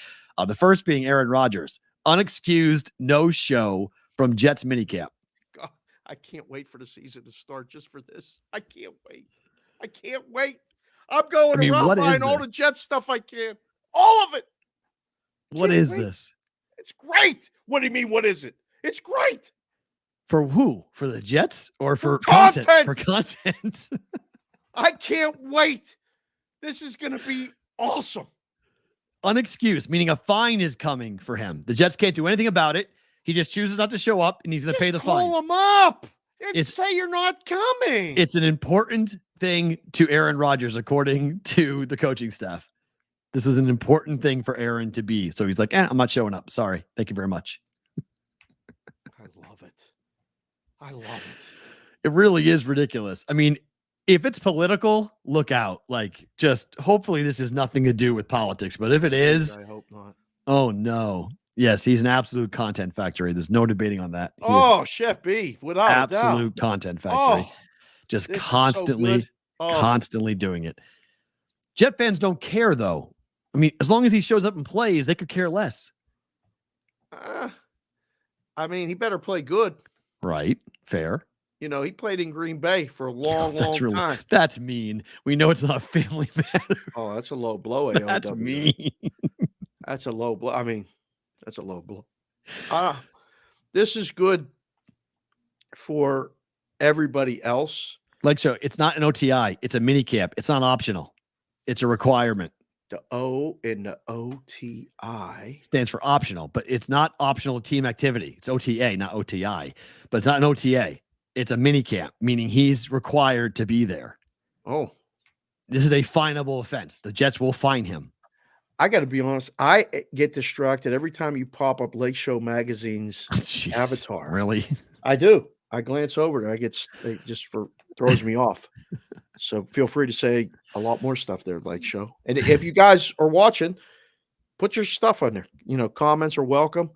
The first being Aaron Rodgers, unexcused no-show from Jets minicamp. God, I can't wait for the season to start just for this. I can't wait. I'm going around what is buying all this? the Jets stuff I can. All of it. What Can't is wait. this? It's great. What do you mean, what is it? It's great. For who? For the Jets or for content. content? For content. I can't wait. This is going to be awesome. Unexcused, meaning a fine is coming for him. The Jets can't do anything about it. He just chooses not to show up, and he's going to pay the fine. Call him up and say you're not coming. It's an important thing to Aaron Rodgers, according to the coaching staff. This was an important thing for Aaron to be. So he's like, I'm not showing up. Sorry. Thank you very much. I love it. I love it. It really is ridiculous. I mean, if it's political, look out. Like, just hopefully this has nothing to do with politics. But if it is, I hope not. Oh, no. Yes, he's an absolute content factory. There's no debating on that. He Oh, Chef B, without absolute a doubt. content factory. Just constantly doing it. Jet fans don't care, though. I mean, as long as he shows up and plays, they could care less. I mean, he better play good. Right. Fair. You know, he played in Green Bay for a long time. That's mean. We know it's not a family matter. Oh, that's a low blow. AOW. That's mean. That's a low blow. I mean, that's a low blow. This is good for everybody else. Like, so it's not an OTI. It's a mini camp. It's not optional. It's a requirement. The O in the OTI stands for optional, but it's not optional team activity. It's OTA, not OTI, but it's not an OTA. It's a mini camp, meaning he's required to be there. Oh, this is a finable offense. The Jets will fine him. I got to be honest. I get distracted every time you pop up Lake Show Magazine's avatar. Really? I do. I glance over it. It just throws me off. So feel free to say a lot more stuff there, Lake Show. And if you guys are watching, put your stuff on there. You know, comments are welcome.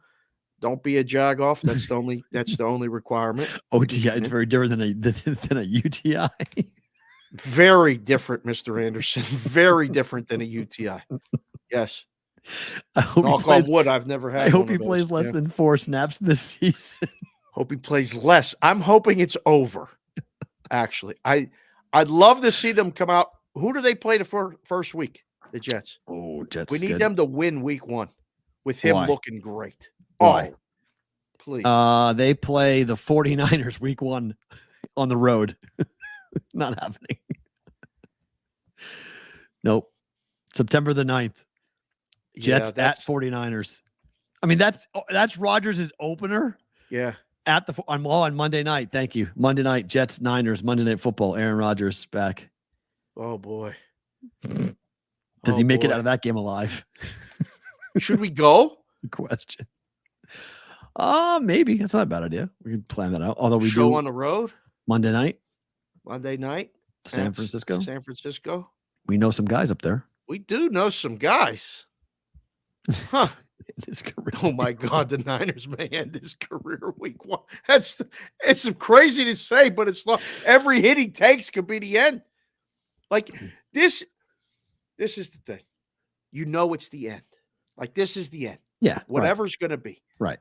Don't be a jag off. That's the only requirement. OTI is very different than a UTI. Very different, Mr. Anderson. Very different than a UTI. Yes. I hope knock on wood. I've never had. I hope he plays less than 4 snaps this season. Hope he plays less. I'm hoping it's over. Actually, I'd love to see them come out. Who do they play the first week? The Jets. Oh, Jets. We need them to win week 1 with him looking great. Why? Oh, please. They play the 49ers week 1 on the road. Not happening. Nope. September the 9th. Jets at 49ers. I mean, that's Rodgers' opener. Yeah. On Monday night. Thank you. Monday night, Jets, Niners, Monday Night Football. Aaron Rodgers back. Oh, boy. Does he make it out of that game alive? Should we go? Good question. Maybe. That's not a bad idea. We can plan that out. Although we show do on the road. Monday night. San Francisco. We know some guys up there. We do know some guys. Huh. His career. Oh my God, the Niners may end his career week 1. It's crazy to say, but it's not. Every hit he takes could be the end. Like this is the thing. You know it's the end. Like this is the end. Yeah. Whatever's gonna be. Right.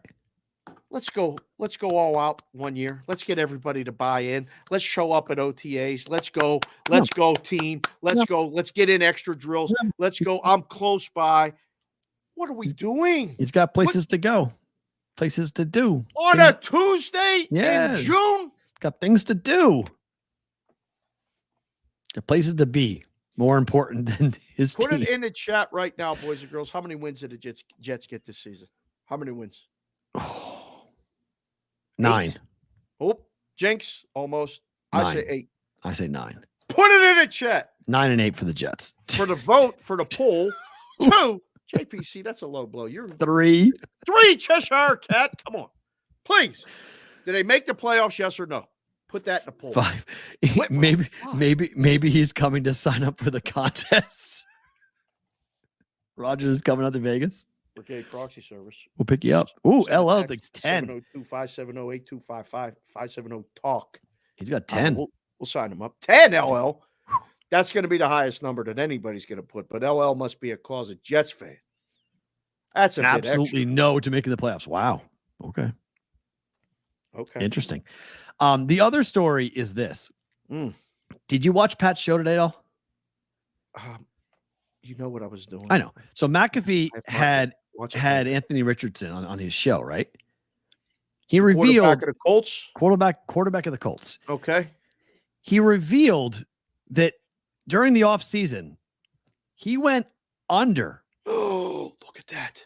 Let's go all out one year. Let's get everybody to buy in. Let's show up at OTAs. Let's go team. Let's go. Let's get in extra drills. Let's go. I'm close by. What are we doing? He's got places to go, places to do. On a Tuesday in June? Got things to do. Got places to be. More important than his team. Put it in the chat right now, boys and girls. How many wins did the Jets get this season? How many wins? 9. Oh, jinx, almost. 9. I say 8. I say 9. Put it in the chat. 9 and 8 for the Jets. For the vote, for the poll. 2. JPC, that's a low blow. You're 3. 3, Cheshire Cat. Come on. Please. Did they make the playoffs, yes or no? Put that in the poll. 5. Maybe he's coming to sign up for the contest. Rodgers is coming out to Vegas. Brigade Proxy Service. We'll pick you up. Ooh, LL thinks 10. 702-570-8255, 570-TALK. He's got 10. We'll sign him up. 10, LL. That's going to be the highest number that anybody's going to put, but LL must be a closet Jets fan. That's a absolutely no to making the playoffs. Wow. Okay. Interesting. The other story is this. Did you watch Pat's show today at all? you know what I was doing. I know. So McAfee I thought- had watch it. Anthony Richardson on his show, right? He Quarterback revealed of the Colts. quarterback of the Colts. Okay. He revealed that during the offseason, he went under Oh, look at that.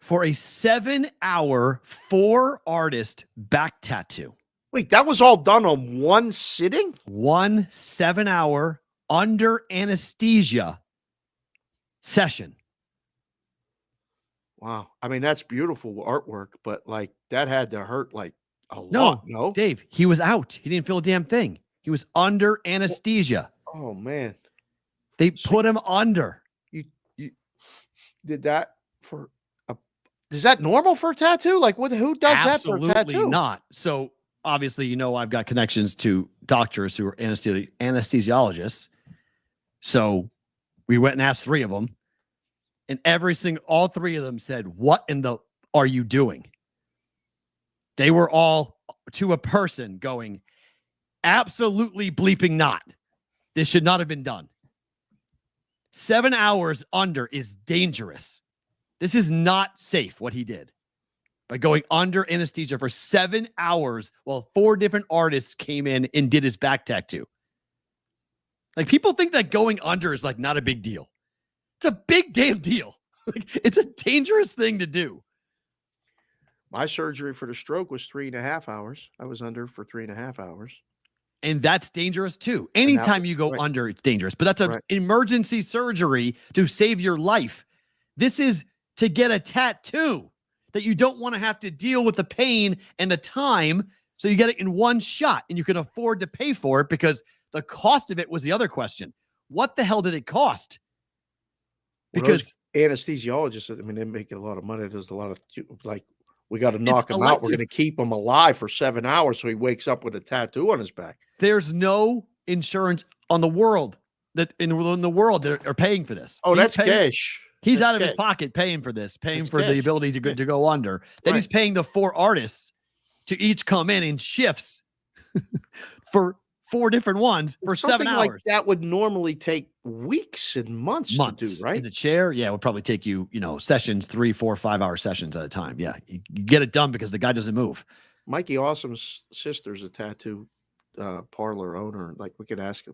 for a 7-hour 4-artist back tattoo. Wait, that was all done on one sitting? One 7-hour under anesthesia session. Wow. I mean, that's beautiful artwork, but like that had to hurt like a No, lot. No. Dave, he was out. He didn't feel a damn thing. He was under anesthesia. Oh man. They put him under. You did that for a is that normal for a tattoo? Like who does that for a tattoo? Absolutely not. So obviously, I've got connections to doctors who are anesthesiologists. So we went and asked 3 of them, and all 3 of them said, "What in the are you doing?" They were all to a person going, "Absolutely bleeping not. This should not have been done. 7 hours under is dangerous. This is not safe what he did by going under anesthesia for 7 hours while 4 different artists came in and did his back tattoo." Like, people think that going under is like not a big deal. It's a big damn deal. Like, it's a dangerous thing to do. My surgery for the stroke was 3.5 hours. I was under for 3.5 hours. And that's dangerous too. Anytime you go under, it's dangerous. But that's an emergency surgery to save your life. This is to get a tattoo that you don't want to have to deal with the pain and the time. So you get it in one shot and you can afford to pay for it, because the cost of it was the other question. What the hell did it cost? Because anesthesiologists, I mean, they make a lot of money. There's a lot of like, we got to knock him out. We're going to keep him alive for 7 hours so he wakes up with a tattoo on his back. There's no insurance on the world that in the world that are paying for this. Oh, that's cash. He's out of his pocket paying for this, paying for the ability to go under. Then he's paying the 4 artists to each come in shifts for 4 different ones for 7 hours. Like that would normally take weeks and months to do, right? In the chair, yeah, it would probably take you, sessions, 3, 4, 5-hour sessions at a time. Yeah, you get it done because the guy doesn't move. Mikey Awesome's sister's a tattoo parlor owner. Like we could ask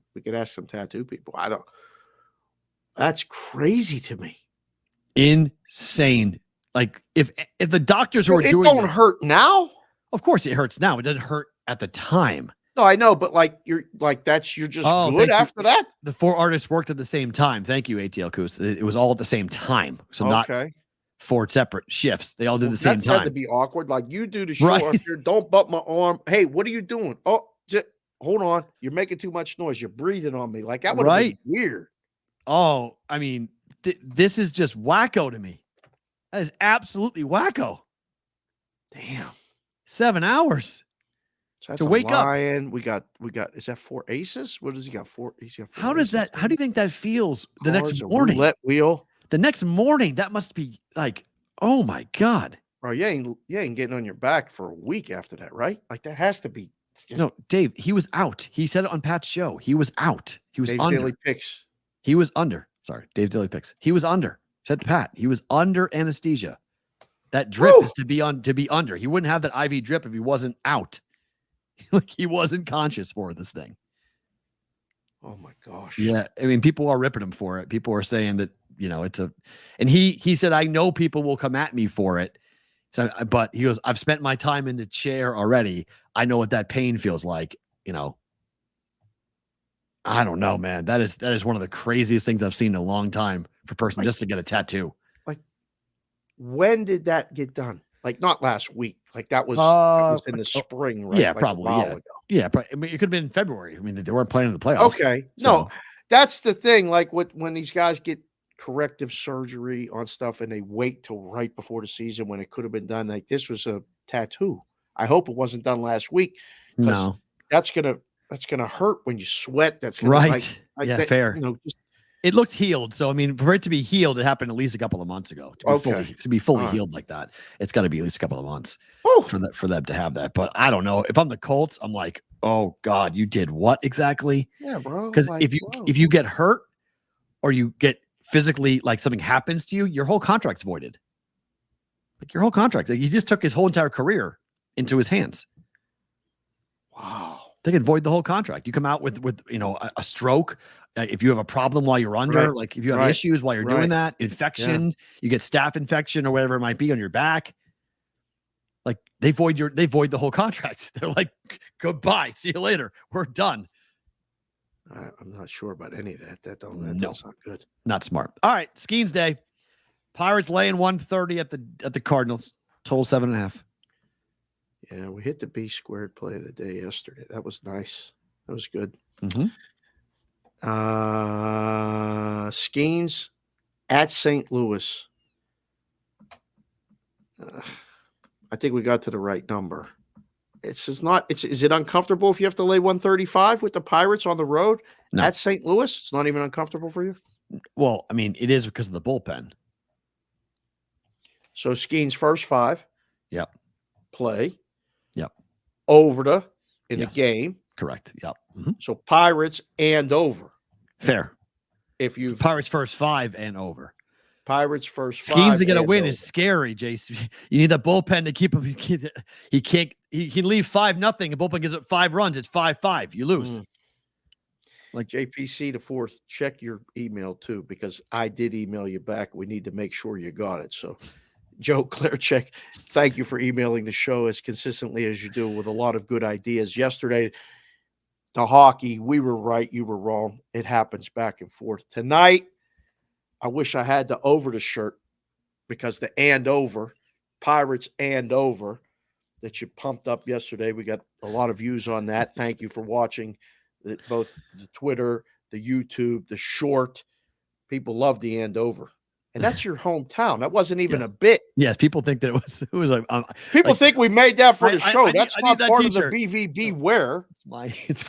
some tattoo people. That's crazy to me. Insane. Like if the doctors who are doing it don't hurt now. Of course it hurts now. It doesn't hurt at the time. No, I know, but like you're just good after that. The 4 artists worked at the same time. Thank you, ATL Coos. It was all at the same time. So not 4 separate shifts. They all did the same time. Had to be awkward. Like you do the show up here. Don't bump my arm. Hey, what are you doing? Oh, hold on. You're making too much noise. You're breathing on me. Like that would have been weird. Oh, I mean, this is just wacko to me. That is absolutely wacko. Damn. 7 hours. So that's to wake lion. Up. We got, is that 4 aces? What does he got? 4. He's got 4 how does aces. how do you think that feels the Cards, next morning? Roulette wheel. The next morning, that must be like, oh my God. Bro, you ain't getting on your back for a week after that, right? Like that has to be. No, Dave, he was out. He said it on Pat's show. He was out. He was Dave's under. Daily Picks. He was under. Sorry, Dave's Daily Picks. He was under. Said Pat. He was under anesthesia. That drip is to be under. He wouldn't have that IV drip if he wasn't out. Like he wasn't conscious for this thing. Oh my gosh. Yeah, I mean, people are ripping him for it. People are saying that it's and he said, I know people will come at me for it. So, but he goes, I've spent my time in the chair already. I know what that pain feels like. I don't know, man. That is one of the craziest things I've seen in a long time for a person just to get a tattoo. Like, when did that get done? Like, not last week. Like that was in the spring, right? Yeah, like probably. Yeah, but I mean, it could have been in February. I mean, they weren't playing in the playoffs. Okay, no, that's the thing. Like when these guys get corrective surgery on stuff and they wait till right before the season when it could have been done. Like this was a tattoo. I hope it wasn't done last week. No, that's gonna hurt when you sweat. That's gonna fair. It looked healed. So I mean, for it to be healed, it happened at least a couple of months ago. To be fully healed like that, it's got to be at least a couple of months for them to have that. But I don't know. If I'm the Colts, I'm like, oh God, you did what exactly? Yeah, bro. Because if you get hurt, or you get physically, like something happens to you, your whole contract's voided. Like your whole contract. Like he just took his whole entire career into his hands. Wow. They could void the whole contract. You come out with a stroke. If you have a problem while you're under, like if you have issues while you're doing that, infection, you get staph infection or whatever it might be on your back. Like they void the whole contract. They're like, goodbye, see you later. We're done. I'm not sure about any of that. That's not good. Not smart. All right, Skeens Day. Pirates laying 130 at the Cardinals. Total 7.5. Yeah, we hit the B squared play of the day yesterday. That was nice. That was good. Mm-hmm. Skeens at St. Louis. I think we got to the right number. Is it uncomfortable if you have to lay 135 with the Pirates on the road at St. Louis? It's not even uncomfortable for you? Well, I mean, it is because of the bullpen. So Skeens first 5. Yep. Play. Yep. Over in the game. Correct. Yep. Mm-hmm. So Pirates and over. Fair. If you Pirates first 5 and over. Pirates first 5. Schemes to get a win is scary, Jason. You need the bullpen to keep him. He can't. He can leave 5-0. The bullpen gives up 5 runs. It's 5-5. You lose. Like JPC the 4th, check your email too, because I did email you back. We need to make sure you got it. So, Joe Claircheck, thank you for emailing the show as consistently as you do with a lot of good ideas. Yesterday, the hockey, we were right, you were wrong. It happens back and forth. Tonight, I wish I had the over the shirt because the and over, Pirates and over, that you pumped up yesterday. We got a lot of views on that. Thank you for watching both the Twitter, the YouTube, the short. People love the and over. And that's your hometown. That wasn't even a bit. Yes, people think that it was like people think we made that for the show. That's not that part t-shirt. of the BVB wear. It's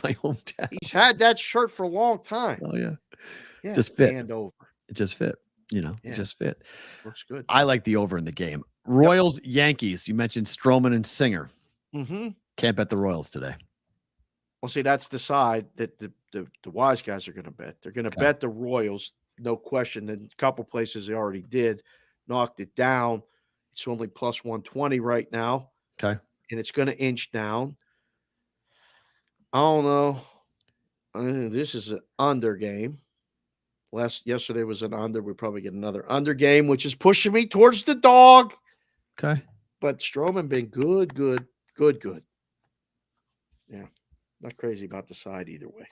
my hometown. He's had that shirt for a long time. Oh yeah. Yeah. Just fit. And over. It just fit. It just fit. Looks good. I like the over in the game. Royals, Yankees. You mentioned Stroman and Singer. Mm-hmm. Can't bet the Royals today. Well, see, that's the side that the wise guys are going to bet. They're going to bet the Royals, no question. In a couple places they already did, knocked it down. It's only plus 120 right now. Okay. And it's going to inch down. I don't know. This is an under game. Yesterday was an under. We probably get another under game, which is pushing me towards the dog. Okay. But Stroman been good. Yeah. Not crazy about the side either way.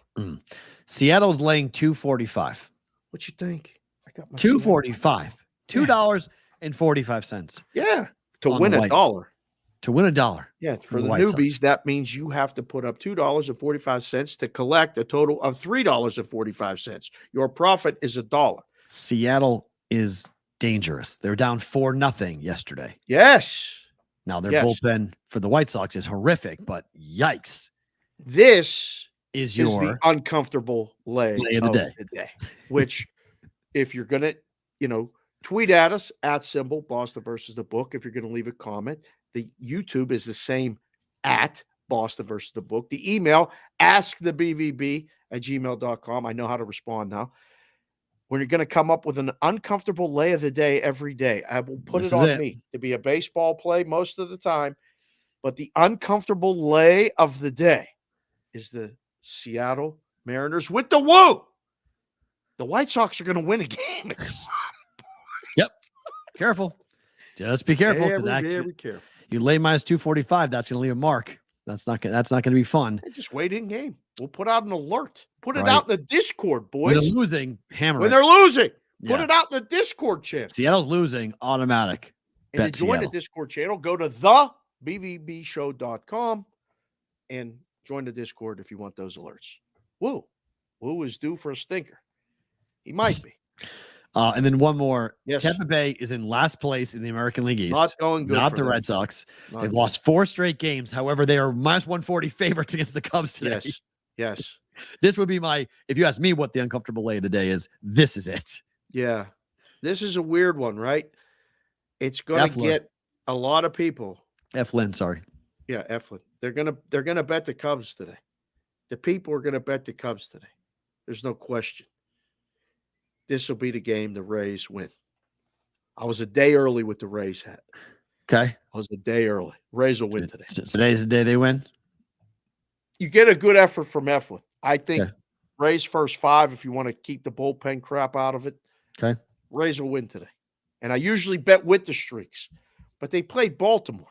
Seattle's laying 245. What you think? I got my 245. $2.45. Yeah. To win a dollar. To win a dollar. Yeah. For the newbies, that means you have to put up $2.45 to collect a total of $3.45. Your profit is $1. Seattle is dangerous. They're down 4-0 yesterday. Yes. Now their bullpen for the White Sox is horrific, but yikes. This is the uncomfortable lay of the day. Which, if you're going to, tweet at us at symbol Boston versus the book. If you're going to leave a comment, the YouTube is the same at Boston versus the book. The email, askthebvb@gmail.com. I know how to respond now. When you're going to come up with an uncomfortable lay of the day every day, I will put it on me to be a baseball play most of the time. But the uncomfortable lay of the day is the Seattle Mariners with the woo. The White Sox are going to win a game. Yep. Careful. Just be careful. Very careful. You lay minus 245, that's going to leave a mark. That's not going to be fun. And just wait in game. We'll put out an alert. Put it out in the Discord, boys. When they're losing, hammer When it. they're losing, put it out in the Discord channel. Seattle's losing, automatic. And to join the Discord channel, go to thebvbshow.com and join the Discord if you want those alerts. Woo is due for a stinker. He might be. And then one more. Yes. Tampa Bay is in last place in the American League East. Not going good. Not the Red Sox. They've lost 4 straight games. However, they are minus 140 favorites against the Cubs today. Yes. This would be if you ask me what the uncomfortable lay of the day is, this is it. Yeah. This is a weird one, right? It's going to get a lot of people. Eflin, sorry. Yeah, Eflin. They're gonna bet the Cubs today. The people are gonna bet the Cubs today. There's no question. this will be the game the Rays win. I was a day early with the Rays hat. Okay. I was a day early. Rays will win today. So today's the day they win? You get a good effort from Eflin. I think Okay. Rays first 5 if you want to keep the bullpen crap out of it. Okay. Rays will win today. And I usually bet with the streaks, but they played Baltimore.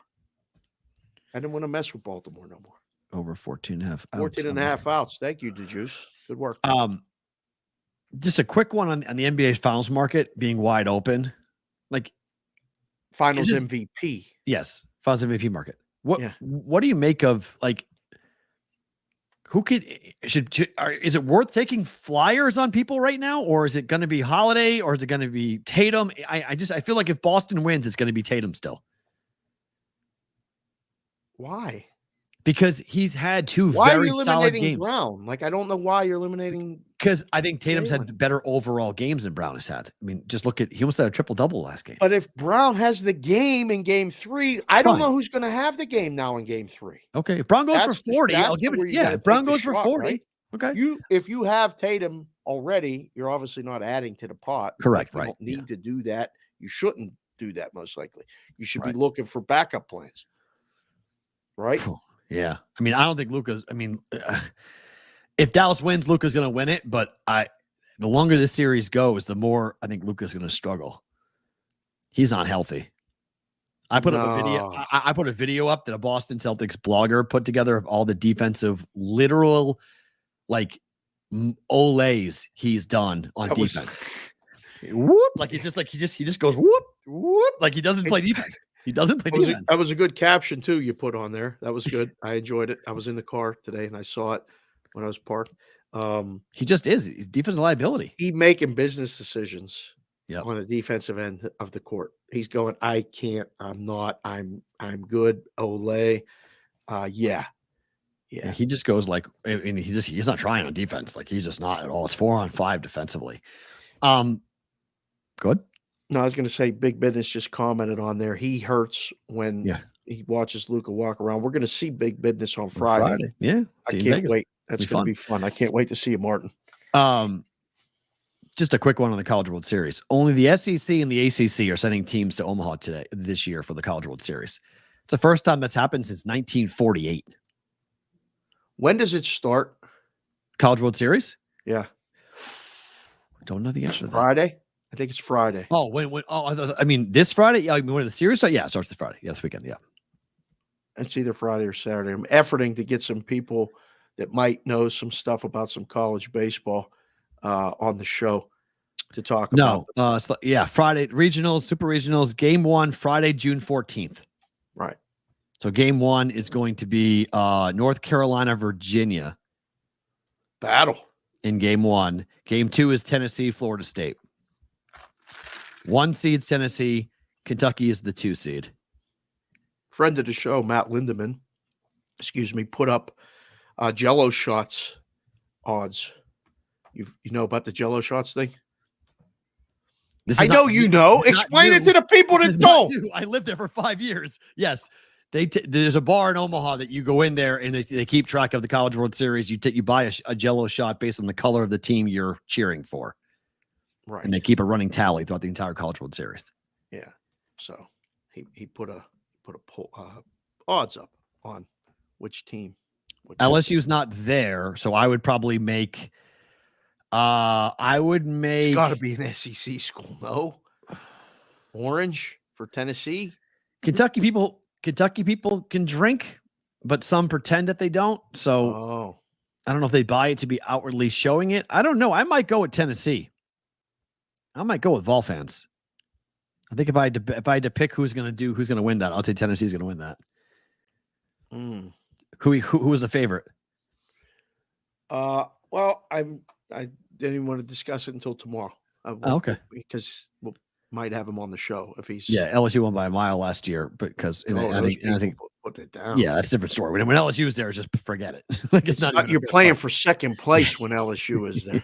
I didn't want to mess with Baltimore no more. Over 14 and a half outs. 14 and a half outs. Thank you, DeJuice. Good work. Just a quick one on the NBA finals market being wide open. Like Finals MVP. Yes, finals MVP market. What Yeah. what do you make of like who is it worth taking flyers on people right now, or is it going to be Holiday, or is it going to be Tatum? I feel like if Boston wins, it's going to be Tatum still. Why? Because he's had 2 Why very are you solid eliminating games. Brown? Like, I don't know why you're eliminating. Because I think Tatum's Jalen. had better overall games than Brown has had. I mean, just look at he almost had a triple-double last game. But if Brown has the game in game 3, I don't Fine. know who's going to have the game now in game 3. Okay, if Brown goes That's for 40, I'll that's give where it. you Yeah, gotta if Brown take the goes for shot, 40. right? Okay. If you have Tatum already, you're obviously not adding to the pot. Correct, You right, don't need to do that. You shouldn't do that, most likely. You should Right. be looking for backup plans. Right? Yeah. I mean, I don't think Luka's. I mean, if Dallas wins, Luka's going to win it. But the longer this series goes, the more I think Luka's going to struggle. He's not healthy. I put up a video. No. I put a video up that a Boston Celtics blogger put together of all the defensive, literal, like olays he's done on That was- defense. Whoop! Like it's just like he just goes whoop whoop. Like he doesn't play defense. He doesn't play defense. That was a good caption too you put on there. That was good. I enjoyed it. I was in the car today and I saw it when I was parked. He just is. He's defensive liability. He making business decisions Yep. on the defensive end of the court. He's going, I can't, I'm not, I'm good. Olay. Yeah. Yeah, he just goes like, and he's not trying on defense. Like he's just not at all. It's 4-on-5 defensively. Good. No, I was going to say Big Business just commented on there. He hurts when he watches Luka walk around. We're going to see Big Business on Friday. Yeah. I See you in can't Vegas. wait. That's Be going fun. to be fun. I can't wait to see you, Martin. Just a quick one on the College World Series. Only the SEC and the ACC are sending teams to Omaha this year for the College World Series. It's the first time that's happened since 1948. When does it start? College World Series? Yeah. Don't know the answer to that. Friday? I think it's Friday. Oh, when? Oh, I mean, this Friday? Yeah, I mean, when the series starts? Yeah, it starts this Friday. Yeah, this weekend. Yeah. It's either Friday or Saturday. I'm efforting to get some people that might know some stuff about some college baseball on the show to talk about. Friday regionals, super regionals, game 1, Friday, June 14th. Right. So game 1 is going to be North Carolina, Virginia Battle. in game 1. Game 2 is Tennessee, Florida State. 1 seed's Tennessee. Kentucky is the 2 seed. Friend of the show, Matt Lindeman, put up Jello shots odds. You know about the Jello shots thing? This I is know not- you know. it's not Explain it new. to the people This that is not don't. new. I lived there for 5 years. Yes. There's a bar in Omaha that you go in there and they keep track of the College World Series. You buy a Jello shot based on the color of the team you're cheering for. Right. And they keep a running tally throughout the entire College World Series. Yeah. So he put a poll, odds up on which team would win. LSU's not there, so I would probably make It's got to be an SEC school, no? Orange for Tennessee. Kentucky people can drink, but some pretend that they don't. So I don't know if they buy it to be outwardly showing it. I don't know. I might go with Tennessee. I might go with Vol fans. I think if I had to pick who's going to win that, I'll take Tennessee's going to win that. Who was the favorite? Well, I didn't even want to discuss it until tomorrow. Okay. Because we might have him on the show if he's. Yeah, LSU won by a mile last year because I think put it down. yeah, that's a different story. When LSU is there, just forget it. Like it's not. Even You're playing for second place when LSU is there.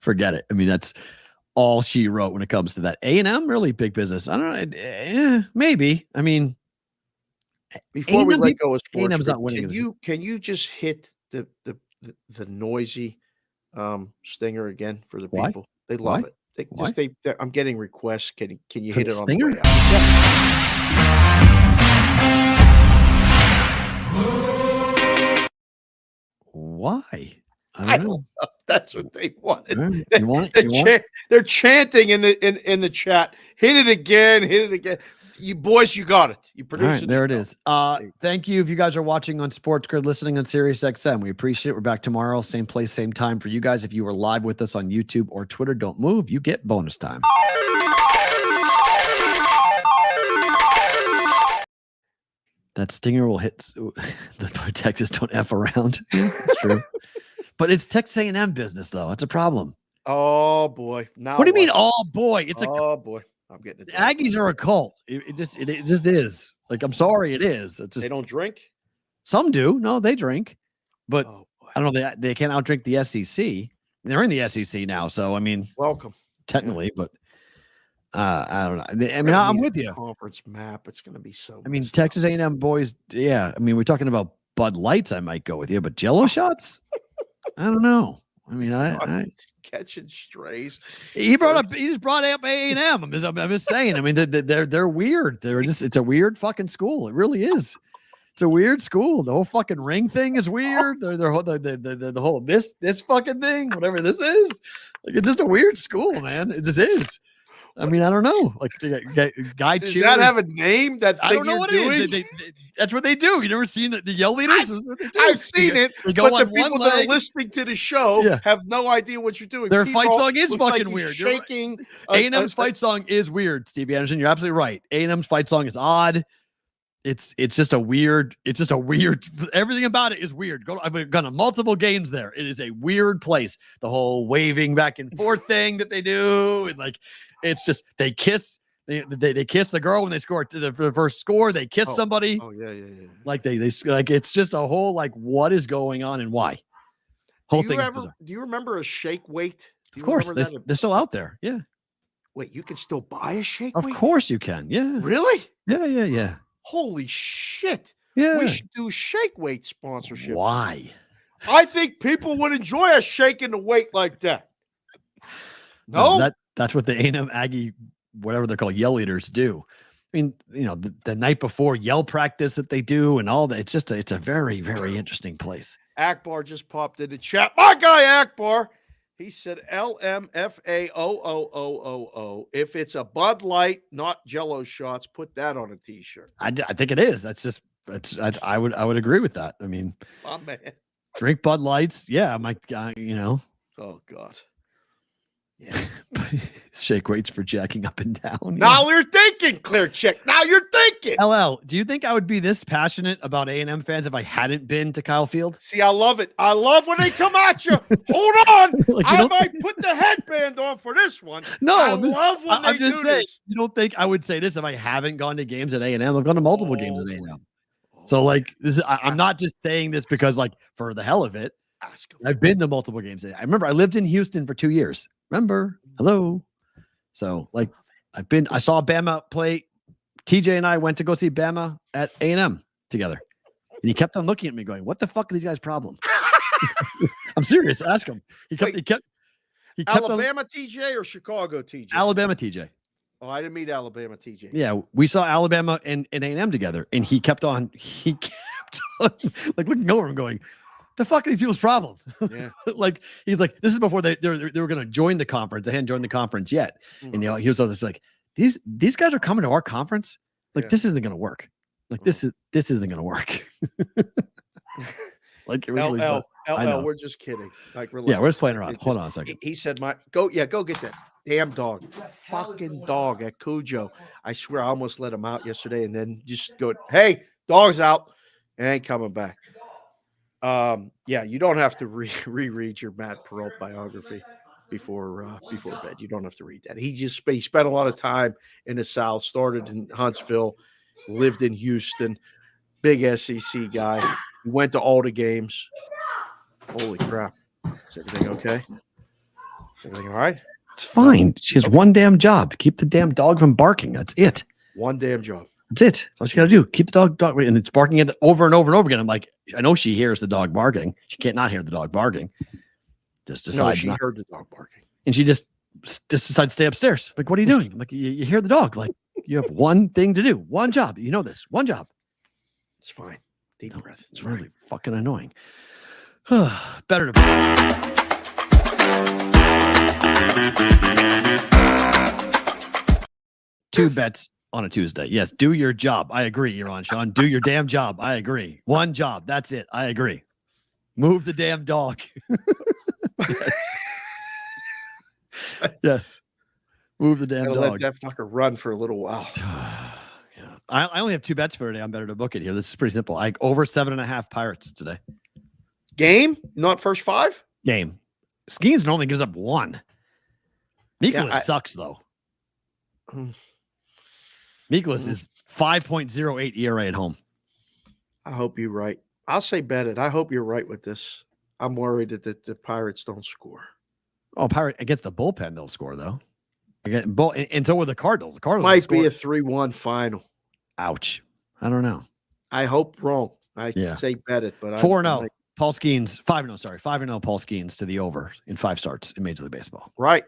Forget it. I mean, that's all she wrote when it comes to that. A&M really big business. I don't know. Maybe. I mean, Before we A&M let go of sports, A&M's not winning. can you just hit the noisy stinger again for the Why? people? They love Why? it. I'm getting requests. Can you For hit the it on stinger? the way out? Why? I don't know. That's what they wanted. All right. You want it? They're chanting in the chat. Hit it again. Hit it again. You boys, you got it. You All produced right, there it is. Thank you if you guys are watching on Sports Grid, listening on Sirius XM. We appreciate it. We're back tomorrow, same place, same time for you guys. If you were live with us on YouTube or Twitter, don't move. You get bonus time. That stinger will hit the Texas don't F around. It's true. But it's Texas A&M business, though. It's a problem. Oh boy! Now What do you mean? Oh boy! It's boy! I'm getting it. The Aggies are a cult. It just is. Like, I'm sorry, it is. It's just, They don't drink. some do. No, they drink, but Oh boy! I don't know. They can't outdrink the SEC. They're in the SEC now, so I mean, Welcome. technically, but I don't know. I mean, We're gonna I'm need with a you. Conference map. It's going to be so. I mean, messed up. Texas A&M boys. Yeah, I mean, we're talking about Bud Lights. I might go with you, but Jello shots. I don't know. I mean, I catching strays. He just brought up A&M. I'm just saying. I mean, they're weird. It's a weird fucking school. It really is. It's a weird school. The whole fucking ring thing is weird. The whole this fucking thing, whatever this is, like, it's just a weird school, man. It just is. I mean, I don't know. Like, guy Does cheers. that have a name? I don't know what it is. That's what they do. You never seen the yell leaders? That's what they do. I've seen it, They go but on the people one that leg. are listening to the show Yeah. have no idea what you're doing. Their fight P-Ball song is looks like fucking he's weird. You're right. Shaking. A&M's fight song is weird, Stevie Anderson. You're absolutely right. A&M's fight song is odd. It's just a weird. Everything about it is weird. I've gone to multiple games there. It is a weird place. The whole waving back and forth thing that they do, and like, it's just they kiss. They kiss the girl when they score for the first score. They kiss somebody. Oh yeah. Like they like, it's just a whole, like, what is going on and why. Whole thing. Do you remember a shake weight? Of course, they're still out there. Yeah. Wait, you can still buy a shake Of weight? course you can. Yeah. Really? Yeah. Holy shit. Yeah. We should do shake weight sponsorship. Why? I think people would enjoy us shaking the weight like that. No? That's what the A&M Aggie, whatever they're called, yell leaders do. I mean, you know, the night before yell practice that they do and all that. It's a very, very interesting place. Akbar just popped in the chat. My guy Akbar. He said LMFAOOOOO. If it's a Bud Light, not Jello shots, put that on a t-shirt. I think it is. I would agree with that. I mean, My man. drink Bud Lights. Yeah, my guy, you know. Oh God. Yeah. Shake weights for jacking up and down. Now you're thinking, Clear Check. Now you're thinking. LL, do you think I would be this passionate about A&M fans if I hadn't been to Kyle Field? See, I love it. I love when they come at you. Hold on. Like, I might put the headband on for this one. No, I love when I'm they just do saying. this. You don't think I would say this if I haven't gone to games at A&M? I've gone to multiple games at A&M. So, like, this is, I'm not just saying this because, like, for the hell of it. Ask him. I've been to multiple games. I remember I lived in Houston for 2 years. Remember? Hello. So, like, I saw Bama play. TJ and I went to go see Bama at A&M together. And he kept on looking at me going, what the fuck are these guys' problem? I'm serious. Ask him. He kept Alabama TJ or Chicago TJ? Alabama TJ. Oh, I didn't meet Alabama TJ. Yeah, we saw Alabama and A&M together, and he kept on like looking over and going, the fuck are these people's problem? Yeah. Like, he's like, this is before they were going to join the conference. They hadn't joined the conference yet. And, you know, he was always like, these guys are coming to our conference. Like, this isn't going to work. Like, this isn't going to work. Like, it was really fun. LL, we're just kidding. Like, relax. Yeah, we're just playing around. Hold on a second. He said, go get that damn dog. Fucking dog at Cujo. I swear I almost let him out yesterday and then just go, hey, dog's out. And ain't coming back. Yeah, you don't have to reread your Matt Perrault biography before bed. You don't have to read that. He spent a lot of time in the South, started in Huntsville, lived in Houston, big SEC guy. He went to all the games. Holy crap. Is everything okay? Is everything all right? It's fine. She has one damn job. Keep the damn dog from barking. That's it. One damn job. That's it. That's all she got to do. Keep the dog, and it's barking at over and over and over again. I'm like, I know she hears the dog barking. She can't not hear the dog barking. Just decides she not. heard the dog barking. And she just just decide to stay upstairs. Like, what are you doing? I'm like, you hear the dog. Like, you have one thing to do, one job. You know this, one job. It's fine. Deep breath. It's really fucking annoying. Better to. Two bets on a Tuesday. Yes, do your job. I agree. You're on, Sean. Do your damn job. I agree. One job. That's it. I agree. Move the damn dog. Yes. Yes. Move the damn dog. Let that fucker run for a little while. Yeah. I only have two bets for today. I'm better to book it here. This is pretty simple. I over 7.5 Pirates today. Game? Not first 5? Game. Skeens only gives up 1. Nicholas sucks though. Nicholas is 5.08 ERA at home. I hope you're right. I'll say bet it. I hope you're right with this. I'm worried that the Pirates don't score. Oh, Pirate against the bullpen, they'll score though. Again, and so will the Cardinals. The Cardinals might be a 3-1 final. Ouch. I don't know. I hope wrong. I say bet it, but 4-0. Paul Skeens, 5-0. Sorry, 5-0. Paul Skeens to the over in 5 starts in Major League Baseball. Right.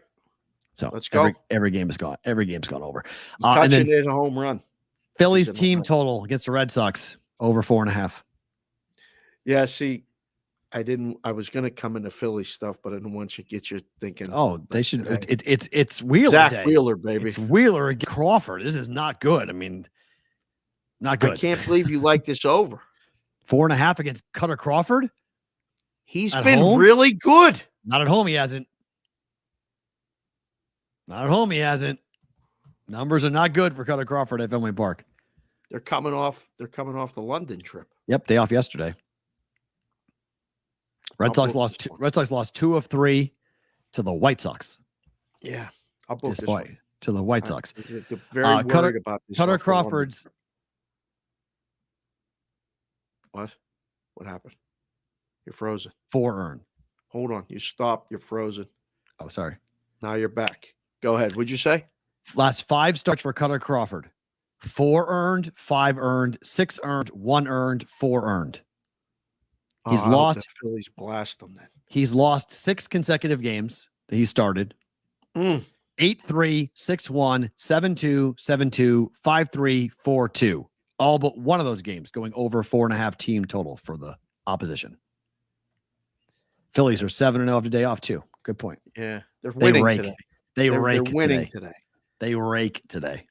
So let's go. Every game is gone. Every game's gone over. And then in a home run. Phillies team total against the Red Sox over 4.5. Yeah. See, I was going to come into Philly stuff, but I didn't want you to get you thinking. Oh, they should. It's Wheeler Zach day. Wheeler, baby. It's Wheeler against Crawford. This is not good. I mean, not good. I can't believe you like this over. 4.5 against Cutter Crawford. He's been really good. Not at home. He hasn't. Not at home. He hasn't. Numbers are not good for Cutter Crawford at Fenway Park. They're coming off the London trip. Yep, day off yesterday. Red Sox lost 2 of 3 to the White Sox. Yeah, I'll book this one. To the White Sox. Very worried about this. Cutter Crawford's. What? What happened? You're frozen. 4 earned. Hold on. You stopped. You're frozen. Oh, sorry. Now you're back. Go ahead. What'd you say? Last 5 starts for Cutter Crawford. 4 earned, 5 earned, 6 earned, 1 earned, 4 earned. He's lost. The Phillies blast them then. He's lost 6 consecutive games that he started. 8-3, 6-1, 7-2, 7-2, 5-3, 4-2. All but one of those games going over 4.5 team total for the opposition. Phillies are 7-0 after day off too. Good point. Yeah, they're winning today. They're winning today. They rake today.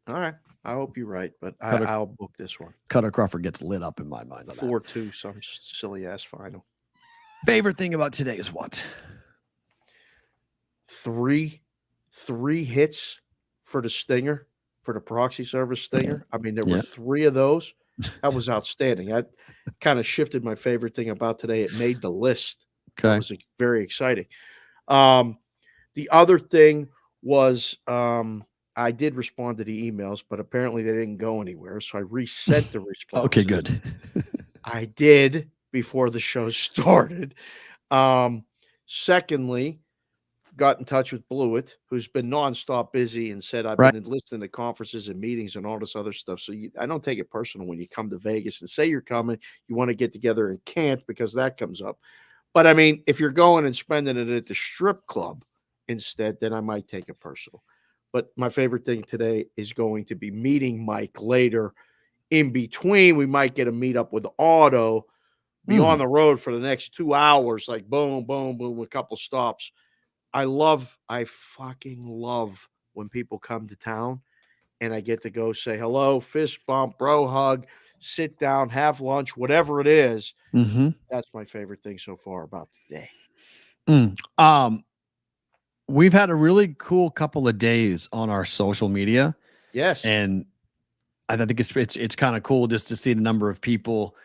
All right. I hope you're right, but I'll book this one. Cutter Crawford gets lit up in my mind. 4-2, some silly ass final. Favorite thing about today is what? 3 hits for the stinger, for the proxy service stinger. I mean, there were 3 of those. That was outstanding. I kind of shifted my favorite thing about today. It made the list. Okay. It was very exciting. The other thing was I did respond to the emails, but apparently they didn't go anywhere. So I resent the response. Okay, good. I did before the show started. Secondly, got in touch with Blewett, who's been nonstop busy and said, I've been listening to conferences and meetings and all this other stuff. So I don't take it personal when you come to Vegas and say you're coming, you want to get together and can't because that comes up. But I mean, if you're going and spending it at the strip club instead, then I might take it personal. But my favorite thing today is going to be meeting Mike later. In between, we might get a meetup with Otto, be on the road for the next 2 hours, like boom, boom, boom, a couple stops. I fucking love when people come to town and I get to go say hello, fist bump, bro hug, sit down, have lunch, whatever it is. That's my favorite thing so far about the day. We've had a really cool couple of days on our social media. Yes. And I think it's kind of cool just to see the number of people.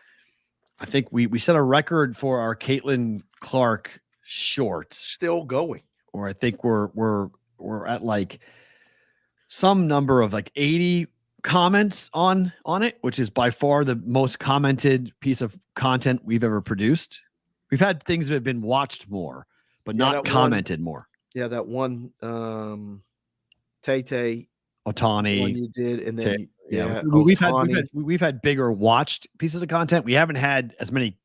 I think we set a record for our Caitlin Clark shorts. Still going. Or I think we're at like some number of like 80 comments on it, which is by far the most commented piece of content we've ever produced. We've had things that have been watched more, but not commented more. Yeah, that one Tay Otani one you did, and then we've had bigger watched pieces of content. We haven't had as many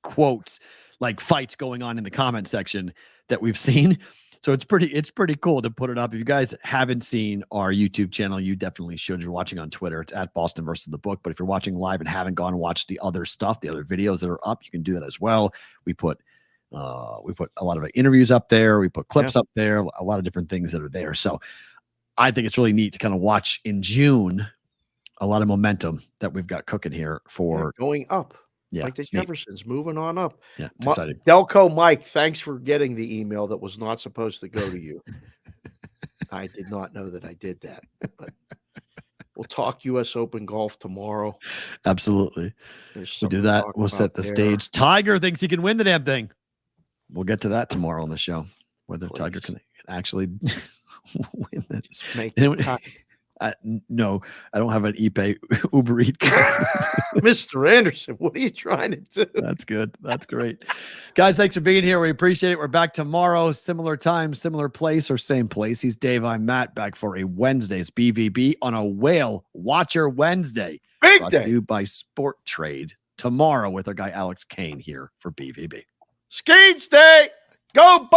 quotes like fights going on in the comment section that we've seen. So it's pretty cool to put it up. If you guys haven't seen our YouTube channel, you definitely should. You're watching on Twitter. It's at Boston versus the Book. But if you're watching live and haven't gone and watched the other stuff, the other videos that are up, you can do that as well. We put a lot of interviews up there. We put clips up there, a lot of different things that are there. So I think it's really neat to kind of watch in June a lot of momentum that we've got cooking here for going up. Yeah, like the Jeffersons moving on up. Yeah, it's exciting. Delco Mike, thanks for getting the email that was not supposed to go to you. I did not know that I did that, but we'll talk U.S. Open golf tomorrow. Absolutely. We'll do that. We'll set the stage. Tiger thinks he can win the damn thing. We'll get to that tomorrow on the show. Whether Tiger can actually win it. No, I don't have an ePay Uber Eats card. Mr. Anderson, what are you trying to do? That's good. That's great. Guys, thanks for being here. We appreciate it. We're back tomorrow, similar time, similar place, or same place. He's Dave. I'm Matt, back for a Wednesday's BVB on a Whale Watcher Wednesday. Big brought day. to you by Sport Trade tomorrow with our guy Alex Kane here for BVB. Skeets Day. Go,